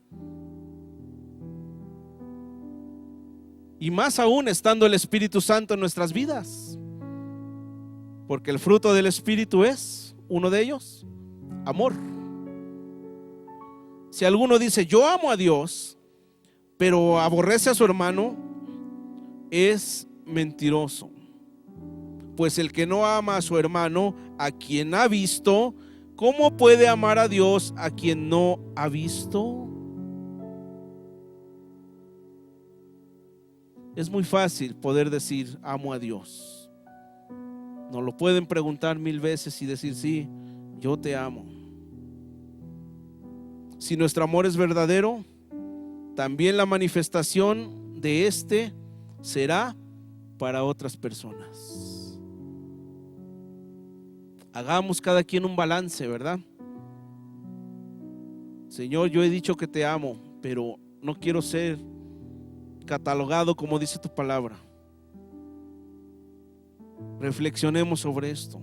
Y más aún estando el Espíritu Santo en nuestras vidas. Porque el fruto del Espíritu es, uno de ellos, amor. Si alguno dice, yo amo a Dios, pero aborrece a su hermano, es mentiroso. Pues el que no ama a su hermano, a quien ha visto, ¿cómo puede amar a Dios a quien no ha visto? Es muy fácil poder decir amo a Dios. Nos lo pueden preguntar 1000 veces y decir sí, yo te amo. Si nuestro amor es verdadero, también la manifestación de este será para otras personas. Hagamos cada quien un balance, ¿verdad? Señor, yo he dicho que te amo, pero no quiero ser catalogado como dice tu palabra. Reflexionemos sobre esto.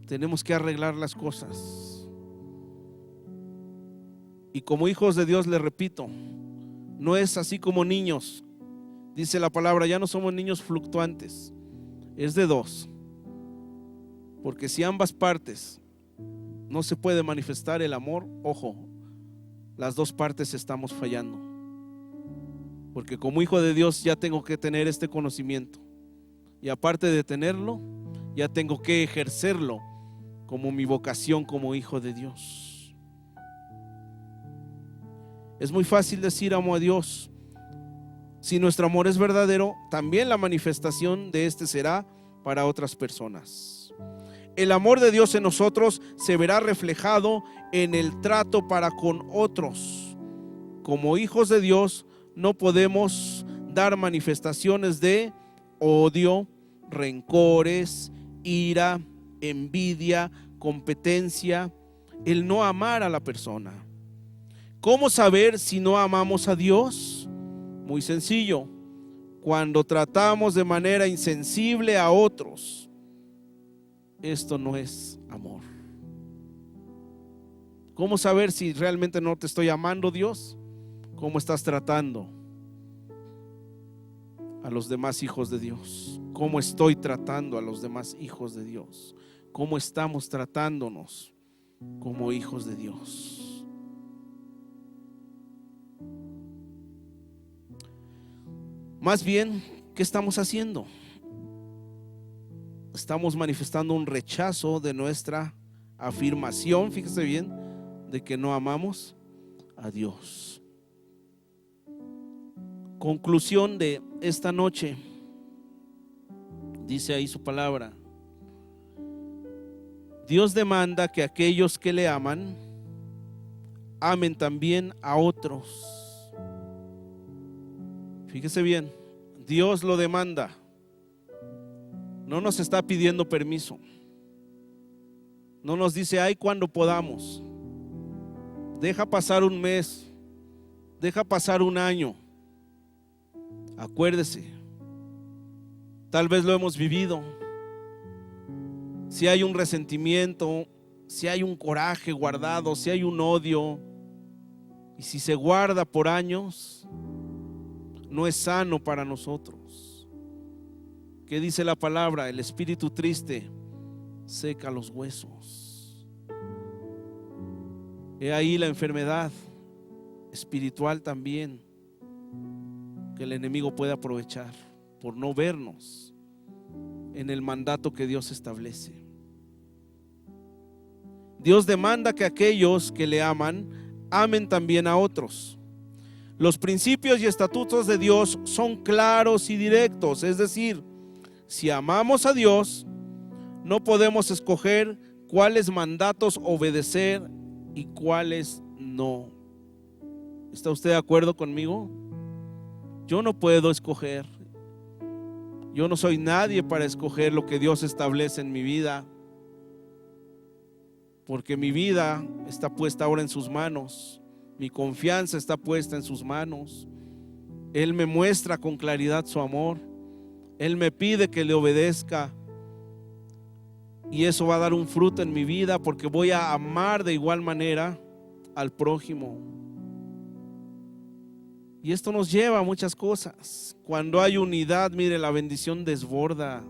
Tenemos que arreglar las cosas. Y como hijos de Dios, le repito, no es así como niños. Dice la palabra, ya no somos niños fluctuantes. Es de dos. Porque si ambas partes no se puede manifestar el amor, ojo, las dos partes estamos fallando. Porque como hijo de Dios ya tengo que tener este conocimiento. Y aparte de tenerlo, ya tengo que ejercerlo como mi vocación como hijo de Dios. Es muy fácil decir amo a Dios. Si nuestro amor es verdadero, también la manifestación de este será para otras personas. El amor de Dios en nosotros se verá reflejado en el trato para con otros. Como hijos de Dios no podemos dar manifestaciones de odio, rencores, ira, envidia, competencia, el no amar a la persona. ¿Cómo saber si no amamos a Dios? Muy sencillo, cuando tratamos de manera insensible a otros. Esto no es amor. ¿Cómo saber si realmente no te estoy amando, Dios? ¿Cómo estás tratando a los demás hijos de Dios? ¿Cómo estoy tratando a los demás hijos de Dios? ¿Cómo estamos tratándonos como hijos de Dios? Más bien, ¿qué estamos haciendo? Estamos manifestando un rechazo de nuestra afirmación, fíjese bien, de que no amamos a Dios. Conclusión de esta noche, dice ahí su palabra. Dios demanda que aquellos que le aman, amen también a otros. Fíjese bien, Dios lo demanda. No nos está pidiendo permiso. No nos dice, ay, cuando podamos. Deja pasar un mes, deja pasar un año. Acuérdese, tal vez lo hemos vivido. Si hay un resentimiento, si hay un coraje guardado, si hay un odio, y si se guarda por años, no es sano para nosotros. ¿Qué dice la palabra? El espíritu triste seca los huesos. He ahí la enfermedad espiritual también que el enemigo puede aprovechar por no vernos en el mandato que Dios establece. Dios demanda que aquellos que le aman amen también a otros. Los principios y estatutos de Dios son claros y directos, es decir, si amamos a Dios, no podemos escoger cuáles mandatos obedecer y cuáles no. ¿Está usted de acuerdo conmigo? Yo no puedo escoger. Yo no soy nadie para escoger lo que Dios establece en mi vida, porque mi vida está puesta ahora en sus manos. Mi confianza está puesta en sus manos. Él me muestra con claridad su amor. Él me pide que le obedezca. Y eso va a dar un fruto en mi vida, porque voy a amar de igual manera al prójimo. Y esto nos lleva a muchas cosas. Cuando hay unidad, mire, la bendición desborda.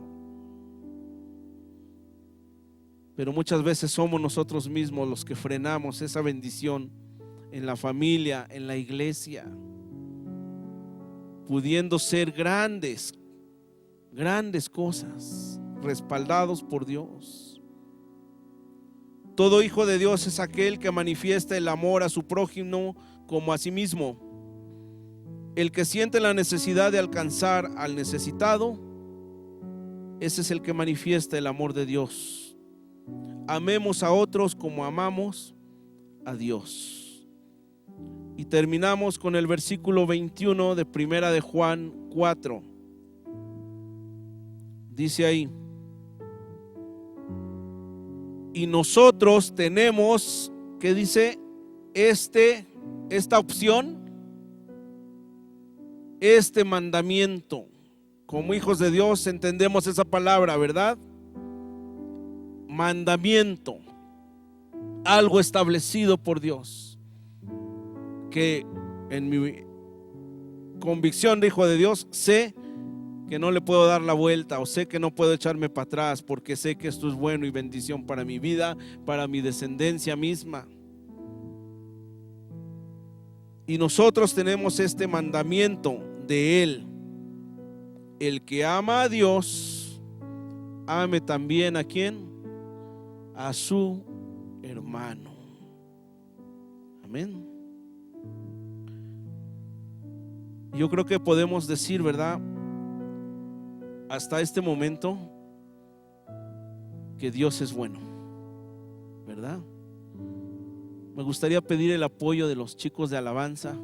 Pero muchas veces somos nosotros mismos los que frenamos esa bendición en la familia, en la iglesia, pudiendo ser grandes cosas, respaldados por Dios. Todo hijo de Dios es aquel que manifiesta el amor a su prójimo como a sí mismo. El que siente la necesidad de alcanzar al necesitado, ese es el que manifiesta el amor de Dios. Amemos a otros como amamos a Dios. Y terminamos con el versículo 21 de Primera de Juan 4. Dice ahí: y nosotros tenemos, ¿qué dice? Esta opción, este mandamiento. Como hijos de Dios entendemos esa palabra, ¿verdad? Mandamiento, algo establecido por Dios, que en mi convicción de hijo de Dios sé que no le puedo dar la vuelta, o sé que no puedo echarme para atrás, porque sé que esto es bueno y bendición para mi vida, para mi descendencia misma. Y nosotros tenemos este mandamiento de Él: el que ama a Dios, ame también ¿a quién? A su hermano. Amén. Yo creo que podemos decir, ¿verdad?, hasta este momento, que Dios es bueno, ¿verdad? Me gustaría pedir el apoyo de los chicos de alabanza.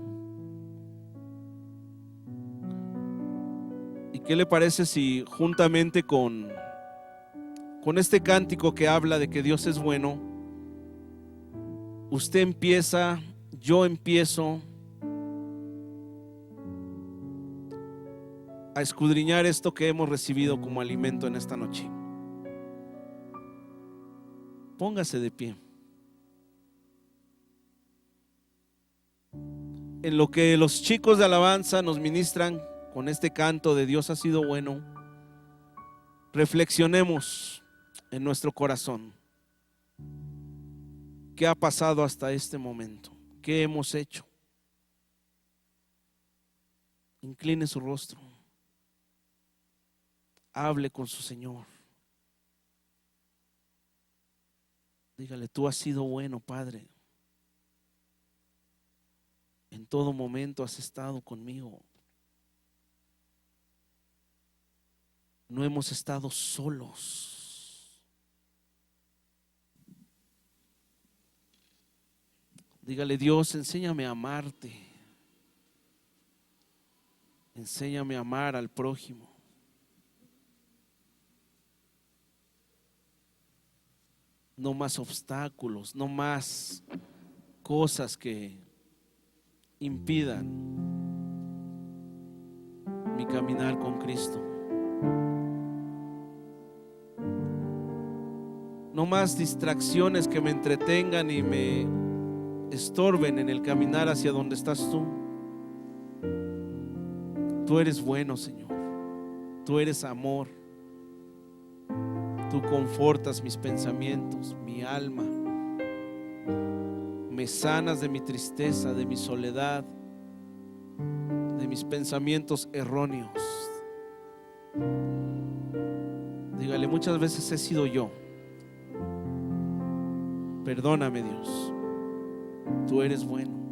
¿Y qué le parece si juntamente con este cántico que habla de que Dios es bueno, usted empieza, yo empiezo a escudriñar esto que hemos recibido como alimento en esta noche? Póngase de pie. En lo que los chicos de alabanza nos ministran con este canto de Dios ha sido bueno, reflexionemos en nuestro corazón. ¿Qué ha pasado hasta este momento? ¿Qué hemos hecho? Incline su rostro. Hable con su Señor. Dígale: tú has sido bueno, Padre. En todo momento has estado conmigo. No hemos estado solos. Dígale: Dios, enséñame a amarte. Enséñame a amar al prójimo. no más obstáculos, no más cosas que impidan mi caminar con Cristo. No más distracciones que me entretengan y me estorben en el caminar hacia donde estás tú. Tú eres bueno, Señor. Tú eres amor. Tú confortas mis pensamientos, mi alma. Me sanas de mi tristeza, de mi soledad, de mis pensamientos erróneos. Dígale, muchas veces he sido yo. Perdóname, Dios. Tú eres bueno.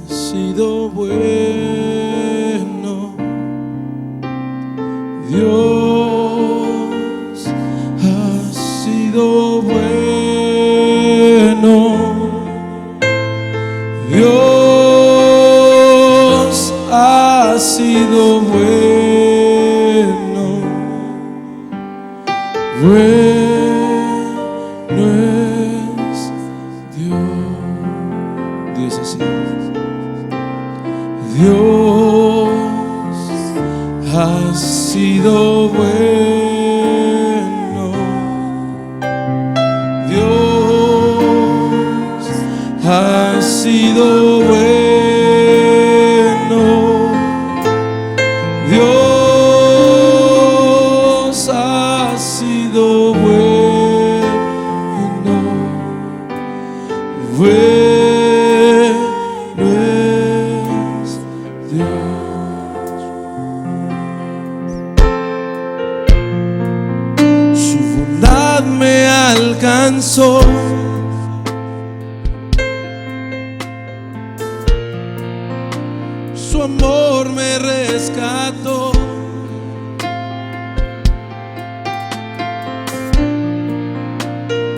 Sido bueno, Dios ha sido bueno, Dios ha sido bueno, bueno es Dios, Dios ha sido. Dios ha sido bueno, Dios ha sido bueno, Dios ha sido bueno, bueno es Dios. Su bondad me alcanzó, su amor me rescató,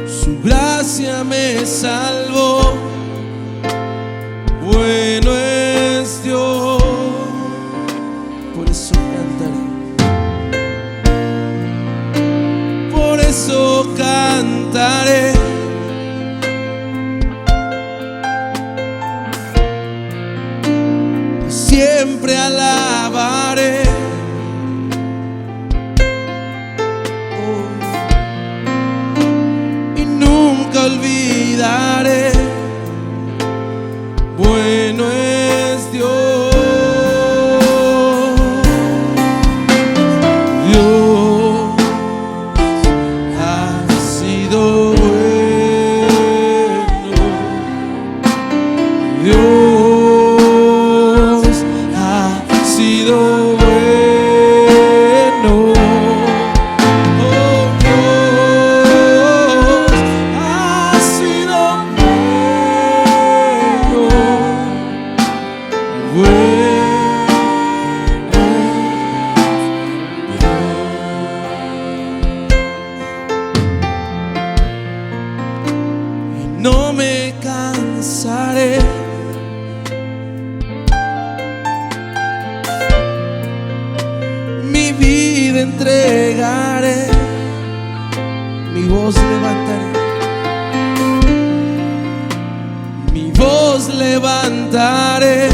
su gracia me salvó. Bueno es Dios, por eso cantaré, por eso cantaré. Siempre alabaré, y nunca olvidaré. Bueno es Dios, Dios ha sido bueno, Dios ha sido bueno, oh Dios ha sido y no me cansaré, mi vida entregaré, mi voz levantaré, mi voz levantaré.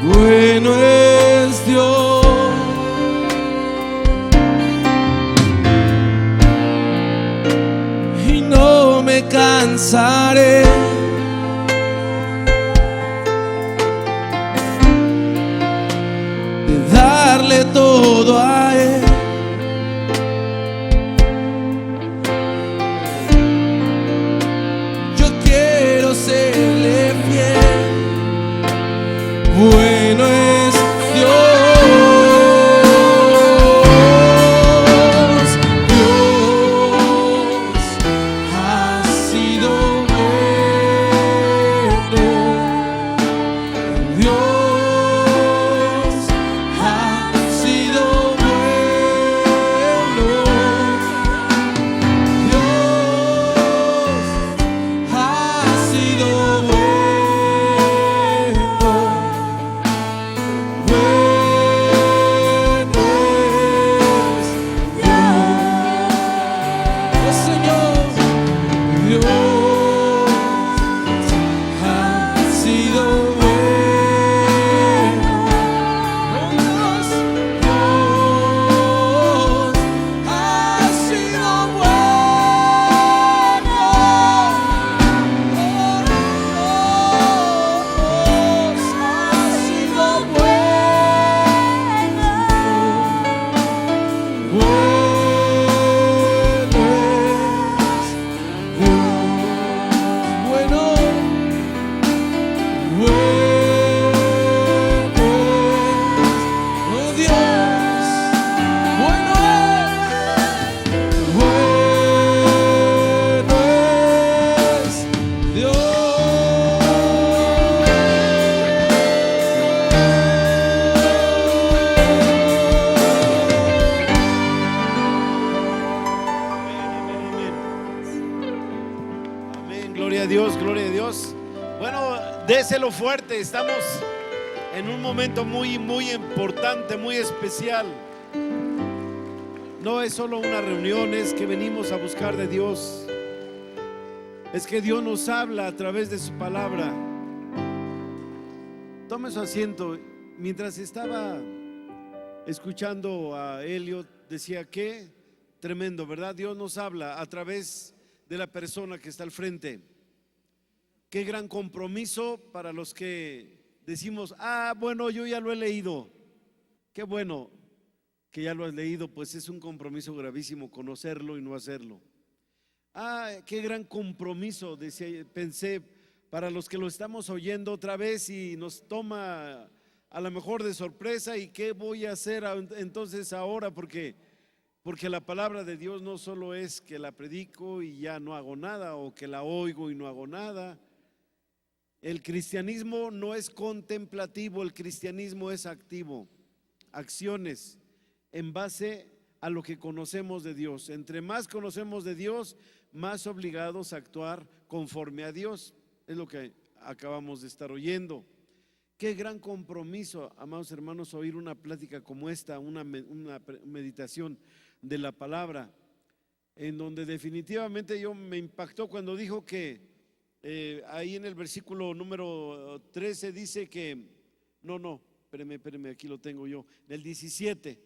Bueno es Dios, y no me cansaré, de darle todo a Él. Dios, gloria a Dios. Bueno, déselo fuerte, estamos en un momento muy importante, muy especial. No es solo una reunión, es que venimos a buscar de Dios. Es que Dios nos habla a través de su palabra. Tome su asiento. Mientras estaba escuchando a Elliot, decía que tremendo, ¿verdad? Dios nos habla a través de la persona que está al frente. Qué gran compromiso para los que decimos, bueno, yo ya lo he leído. Qué bueno que ya lo has leído, pues es un compromiso gravísimo conocerlo y no hacerlo. Qué gran compromiso, decía, pensé, para los que lo estamos oyendo otra vez y nos toma a lo mejor de sorpresa. ¿Y qué voy a hacer entonces ahora? Porque la palabra de Dios no solo es que la predico y ya no hago nada, o que la oigo y no hago nada. El cristianismo no es contemplativo, el cristianismo es activo, acciones en base a lo que conocemos de Dios. Entre más conocemos de Dios, más obligados a actuar conforme a Dios. Es lo que acabamos de estar oyendo. Qué gran compromiso, amados hermanos, oír una plática como esta, una meditación de la palabra, en donde definitivamente yo me impactó cuando dijo que ahí en el versículo número 13 dice que, espéreme, aquí lo tengo yo, en el 17,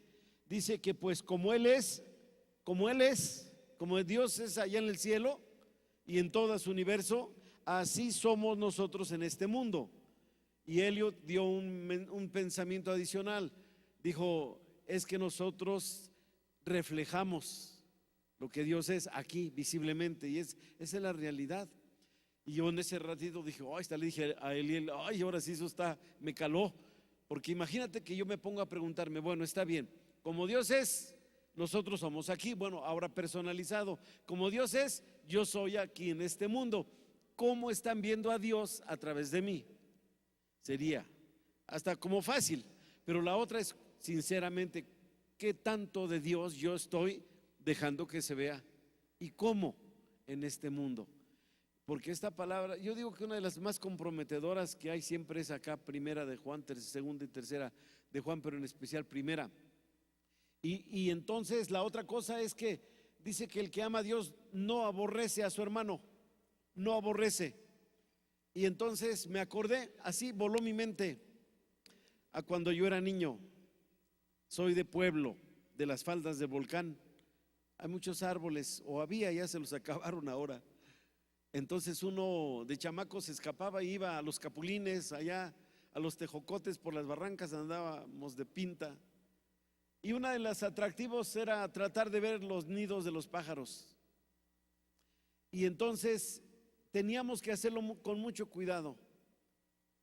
dice que pues como Dios es allá en el cielo y en todo su universo, así somos nosotros en este mundo. Y Elliot dio un pensamiento adicional, dijo, es que nosotros reflejamos lo que Dios es aquí visiblemente, y esa es la realidad. Y yo en ese ratito dije, le dije a Eliel, ahora sí eso me caló, porque imagínate que yo me pongo a preguntarme, bueno, está bien, como Dios es, nosotros somos aquí, bueno, ahora personalizado, como Dios es, yo soy aquí en este mundo. ¿Cómo están viendo a Dios a través de mí? Sería hasta como fácil, pero la otra es, sinceramente, ¿qué tanto de Dios yo estoy dejando que se vea y cómo en este mundo? Porque esta palabra, yo digo que una de las más comprometedoras que hay siempre es acá, primera de Juan, segunda y tercera de Juan, pero en especial primera. Y entonces la otra cosa es que dice que el que ama a Dios no aborrece a su hermano, no aborrece. Y entonces me acordé, así voló mi mente a cuando yo era niño. Soy de pueblo, de las faldas del volcán. Hay muchos árboles, o había, ya se los acabaron ahora. Entonces uno de chamaco se escapaba y iba a los capulines, allá a los tejocotes, por las barrancas andábamos de pinta. Y uno de los atractivos era tratar de ver los nidos de los pájaros. Y entonces teníamos que hacerlo con mucho cuidado,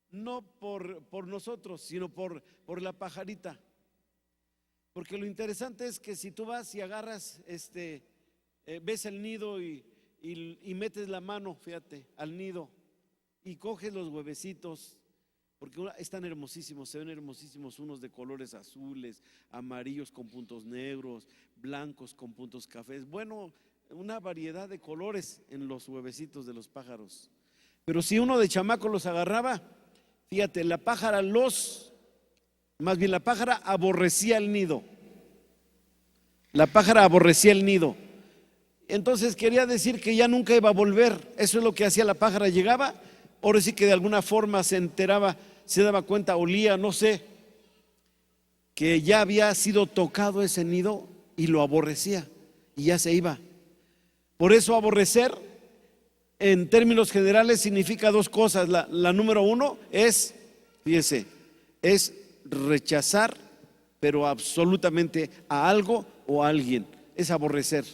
no por nosotros, sino por la pajarita. Porque lo interesante es que si tú vas y agarras, ves el nido y metes la mano, fíjate, al nido y coges los huevecitos, porque están hermosísimos, se ven hermosísimos, unos de colores azules, amarillos con puntos negros, blancos con puntos cafés, bueno, una variedad de colores en los huevecitos de los pájaros. Pero si uno de chamaco los agarraba, fíjate, la pájara aborrecía el nido. La pájara aborrecía el nido. Entonces quería decir que ya nunca iba a volver. Eso es lo que hacía la pájara. Llegaba, ahora sí que de alguna forma se enteraba, se daba cuenta, olía, no sé, que ya había sido tocado ese nido y lo aborrecía y ya se iba. Por eso aborrecer en términos generales significa dos cosas. La número uno es, fíjese, es rechazar, pero absolutamente a algo o a alguien. Es aborrecer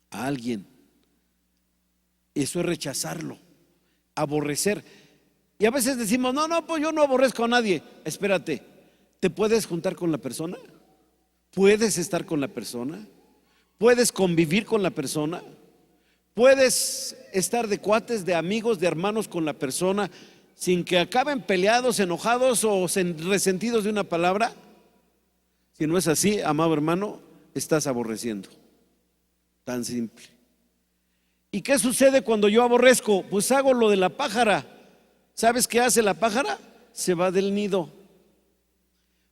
a alguien. Eso es rechazarlo, aborrecer. Y a veces decimos, no, pues yo no aborrezco a nadie. Espérate, ¿te puedes juntar con la persona? ¿Puedes estar con la persona? ¿Puedes convivir con la persona? ¿Puedes estar de cuates, de amigos, de hermanos con la persona sin que acaben peleados, enojados o resentidos de una palabra? Si no es así, amado hermano, estás aborreciendo. Tan simple. ¿Y qué sucede cuando yo aborrezco? Pues hago lo de la pájara. ¿Sabes qué hace la pájara? Se va del nido.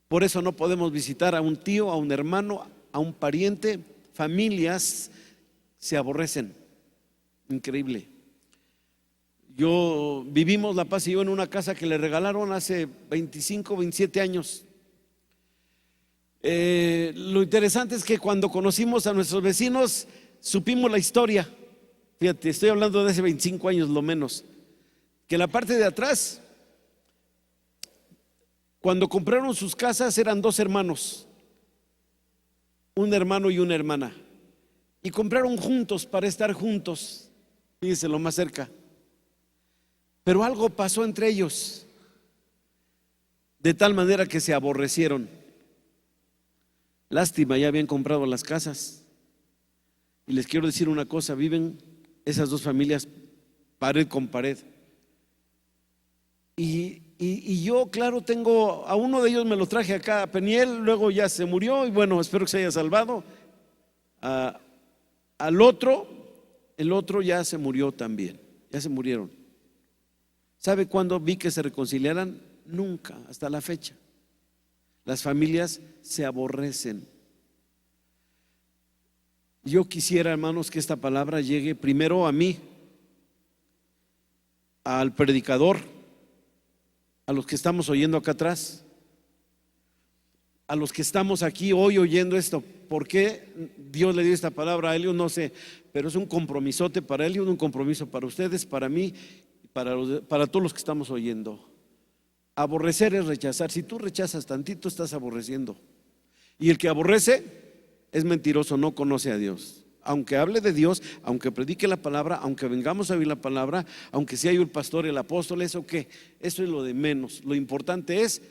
Por eso no podemos visitar a un tío, a un hermano, a un pariente. Familias se aborrecen. Increíble. Vivimos la paz y yo en una casa que le regalaron hace 25, 27 años. Lo interesante es que cuando conocimos a nuestros vecinos, supimos la historia. Fíjate, estoy hablando de hace 25 años lo menos. Que la parte de atrás, cuando compraron sus casas, eran 2 hermanos, un hermano y una hermana, y compraron juntos para estar juntos. Fíjense lo más cerca. Pero algo pasó entre ellos, de tal manera que se aborrecieron. Lástima, ya habían comprado las casas. Y les quiero decir una cosa, viven esas 2 familias pared con pared. Y yo, claro, tengo a uno de ellos, me lo traje acá a Peniel, luego ya se murió y bueno, espero que se haya salvado. Al otro, el otro ya se murió también, ya se murieron. ¿Sabe cuándo vi que se reconciliaran? Nunca, hasta la fecha. Las familias se aborrecen. Yo quisiera, hermanos, que esta palabra llegue primero a mí, al predicador, a los que estamos oyendo acá atrás, a los que estamos aquí hoy oyendo esto. ¿Por qué Dios le dio esta palabra a Elio? No sé, pero es un compromisote para Elio, un compromiso para ustedes, para mí, para todos los que estamos oyendo. Aborrecer es rechazar. Si tú rechazas tantito, estás aborreciendo. Y el que aborrece es mentiroso, no conoce a Dios. Aunque hable de Dios, aunque predique la palabra, aunque vengamos a oír la palabra, aunque sea yo el pastor y el apóstol, ¿eso qué? Eso es lo de menos. Lo importante es,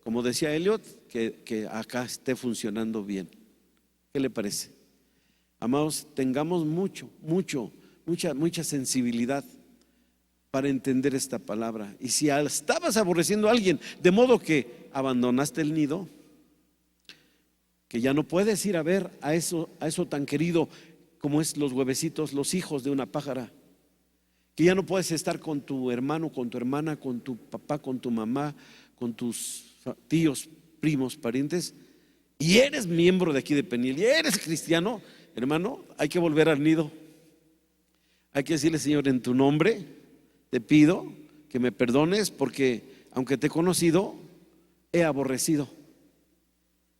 como decía Elliot, que acá esté funcionando bien. ¿Qué le parece? Amados, tengamos mucha sensibilidad para entender esta palabra. Y si estabas aborreciendo a alguien, de modo que abandonaste el nido, que ya no puedes ir a ver a eso tan querido como es los huevecitos, los hijos de una pájara, que ya no puedes estar con tu hermano, con tu hermana, con tu papá, con tu mamá, con tus tíos, primos, parientes, y eres miembro de aquí de Peniel y eres cristiano, hermano, hay que volver al nido. Hay que decirle: Señor, en tu nombre te pido que me perdones, porque aunque te he conocido, he aborrecido.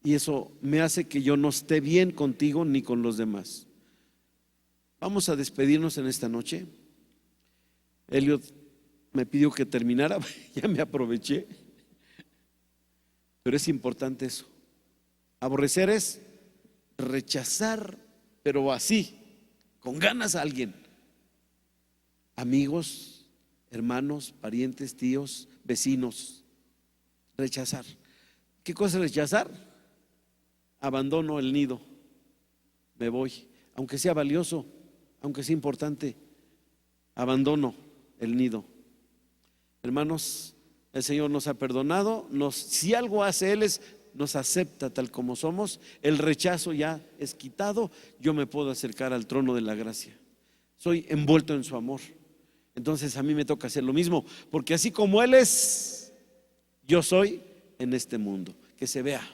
Y eso me hace que yo no esté bien contigo ni con los demás. Vamos a despedirnos en esta noche. Elliot me pidió que terminara, ya me aproveché. Pero es importante eso. Aborrecer es rechazar, pero así, con ganas a alguien. Amigos, hermanos, parientes, tíos, vecinos. Rechazar. ¿Qué cosa es rechazar? Abandono el nido, me voy, aunque sea valioso, aunque sea importante, abandono el nido. Hermanos, el Señor nos ha perdonado, si algo hace Él nos acepta tal como somos, el rechazo ya es quitado, yo me puedo acercar al trono de la gracia, soy envuelto en su amor. Entonces a mí me toca hacer lo mismo, porque así como Él es, yo soy en este mundo, que se vea.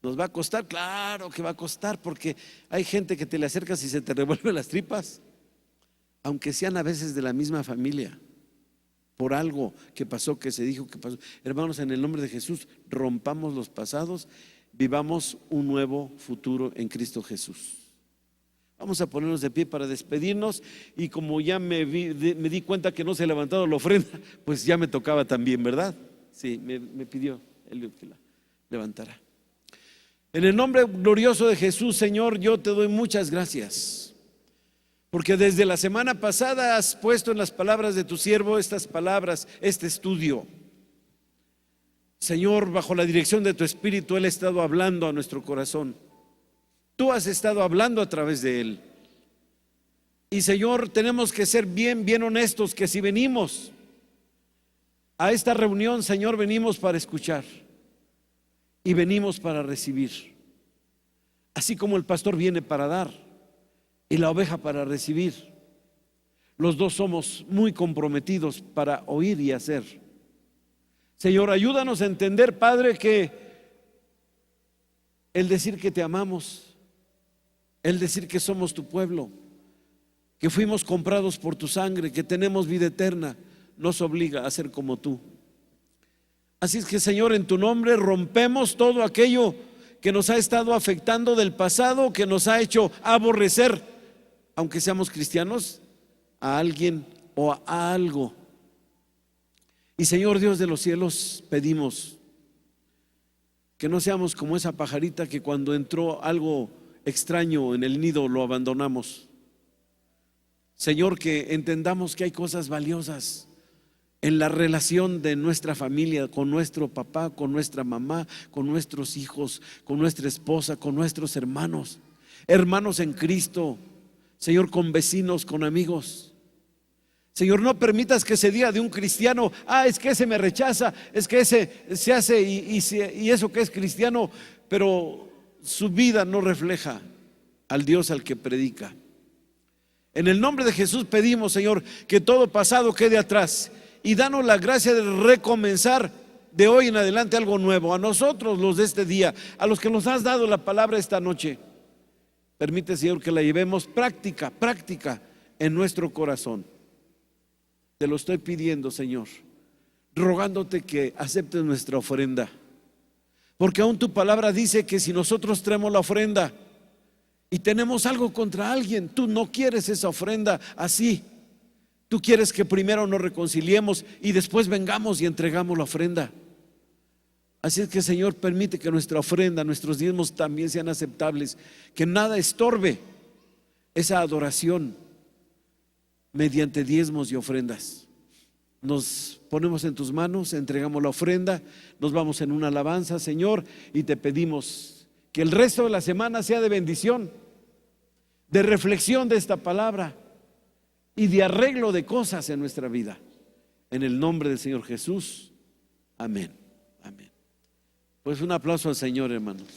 ¿Nos va a costar? Claro que va a costar, porque hay gente que te le acercas y se te revuelven las tripas, aunque sean a veces de la misma familia, por algo que pasó, que se dijo que pasó. Hermanos, en el nombre de Jesús, rompamos los pasados, vivamos un nuevo futuro en Cristo Jesús. Vamos a ponernos de pie para despedirnos, y como ya me di cuenta que no se ha levantado la ofrenda, pues ya me tocaba también, ¿verdad? Sí, me pidió él que la levantara. En el nombre glorioso de Jesús, Señor, yo te doy muchas gracias, porque desde la semana pasada has puesto en las palabras de tu siervo estas palabras, este estudio. Señor, bajo la dirección de tu Espíritu, Él ha estado hablando a nuestro corazón. Tú has estado hablando a través de Él. Y Señor, tenemos que ser bien honestos, que si venimos a esta reunión, Señor, venimos para escuchar y venimos para recibir. Así como el pastor viene para dar y la oveja para recibir. Los dos somos muy comprometidos para oír y hacer. Señor, ayúdanos a entender, Padre, que el decir que te amamos, el decir que somos tu pueblo, que fuimos comprados por tu sangre, que tenemos vida eterna, nos obliga a ser como tú. Así es que, Señor, en tu nombre rompemos todo aquello que nos ha estado afectando del pasado, que nos ha hecho aborrecer, aunque seamos cristianos, a alguien o a algo. Y Señor Dios de los cielos, pedimos que no seamos como esa pajarita que cuando entró algo extraño en el nido lo abandonamos. Señor, que entendamos que hay cosas valiosas en la relación de nuestra familia, con nuestro papá, con nuestra mamá, con nuestros hijos, con nuestra esposa, con nuestros hermanos, hermanos en Cristo, Señor, con vecinos, con amigos. Señor, no permitas que se diga de un cristiano: es que ese me rechaza, es que ese se hace y eso que es cristiano, pero su vida no refleja al Dios al que predica. En el nombre de Jesús pedimos, Señor, que todo pasado quede atrás y danos la gracia de recomenzar de hoy en adelante algo nuevo. A nosotros, los de este día, a los que nos has dado la palabra esta noche, permite, Señor, que la llevemos práctica en nuestro corazón. Te lo estoy pidiendo, Señor, rogándote que aceptes nuestra ofrenda, porque aún tu palabra dice que si nosotros traemos la ofrenda y tenemos algo contra alguien, tú no quieres esa ofrenda así. Tú quieres que primero nos reconciliemos y después vengamos y entregamos la ofrenda. Así es que, Señor, permite que nuestra ofrenda, nuestros diezmos también sean aceptables, que nada estorbe esa adoración mediante diezmos y ofrendas. Nos ponemos en tus manos, entregamos la ofrenda, nos vamos en una alabanza, Señor, y te pedimos que el resto de la semana sea de bendición, de reflexión de esta palabra y de arreglo de cosas en nuestra vida. En el nombre del Señor Jesús, amén. Amén. Pues un aplauso al Señor, hermanos.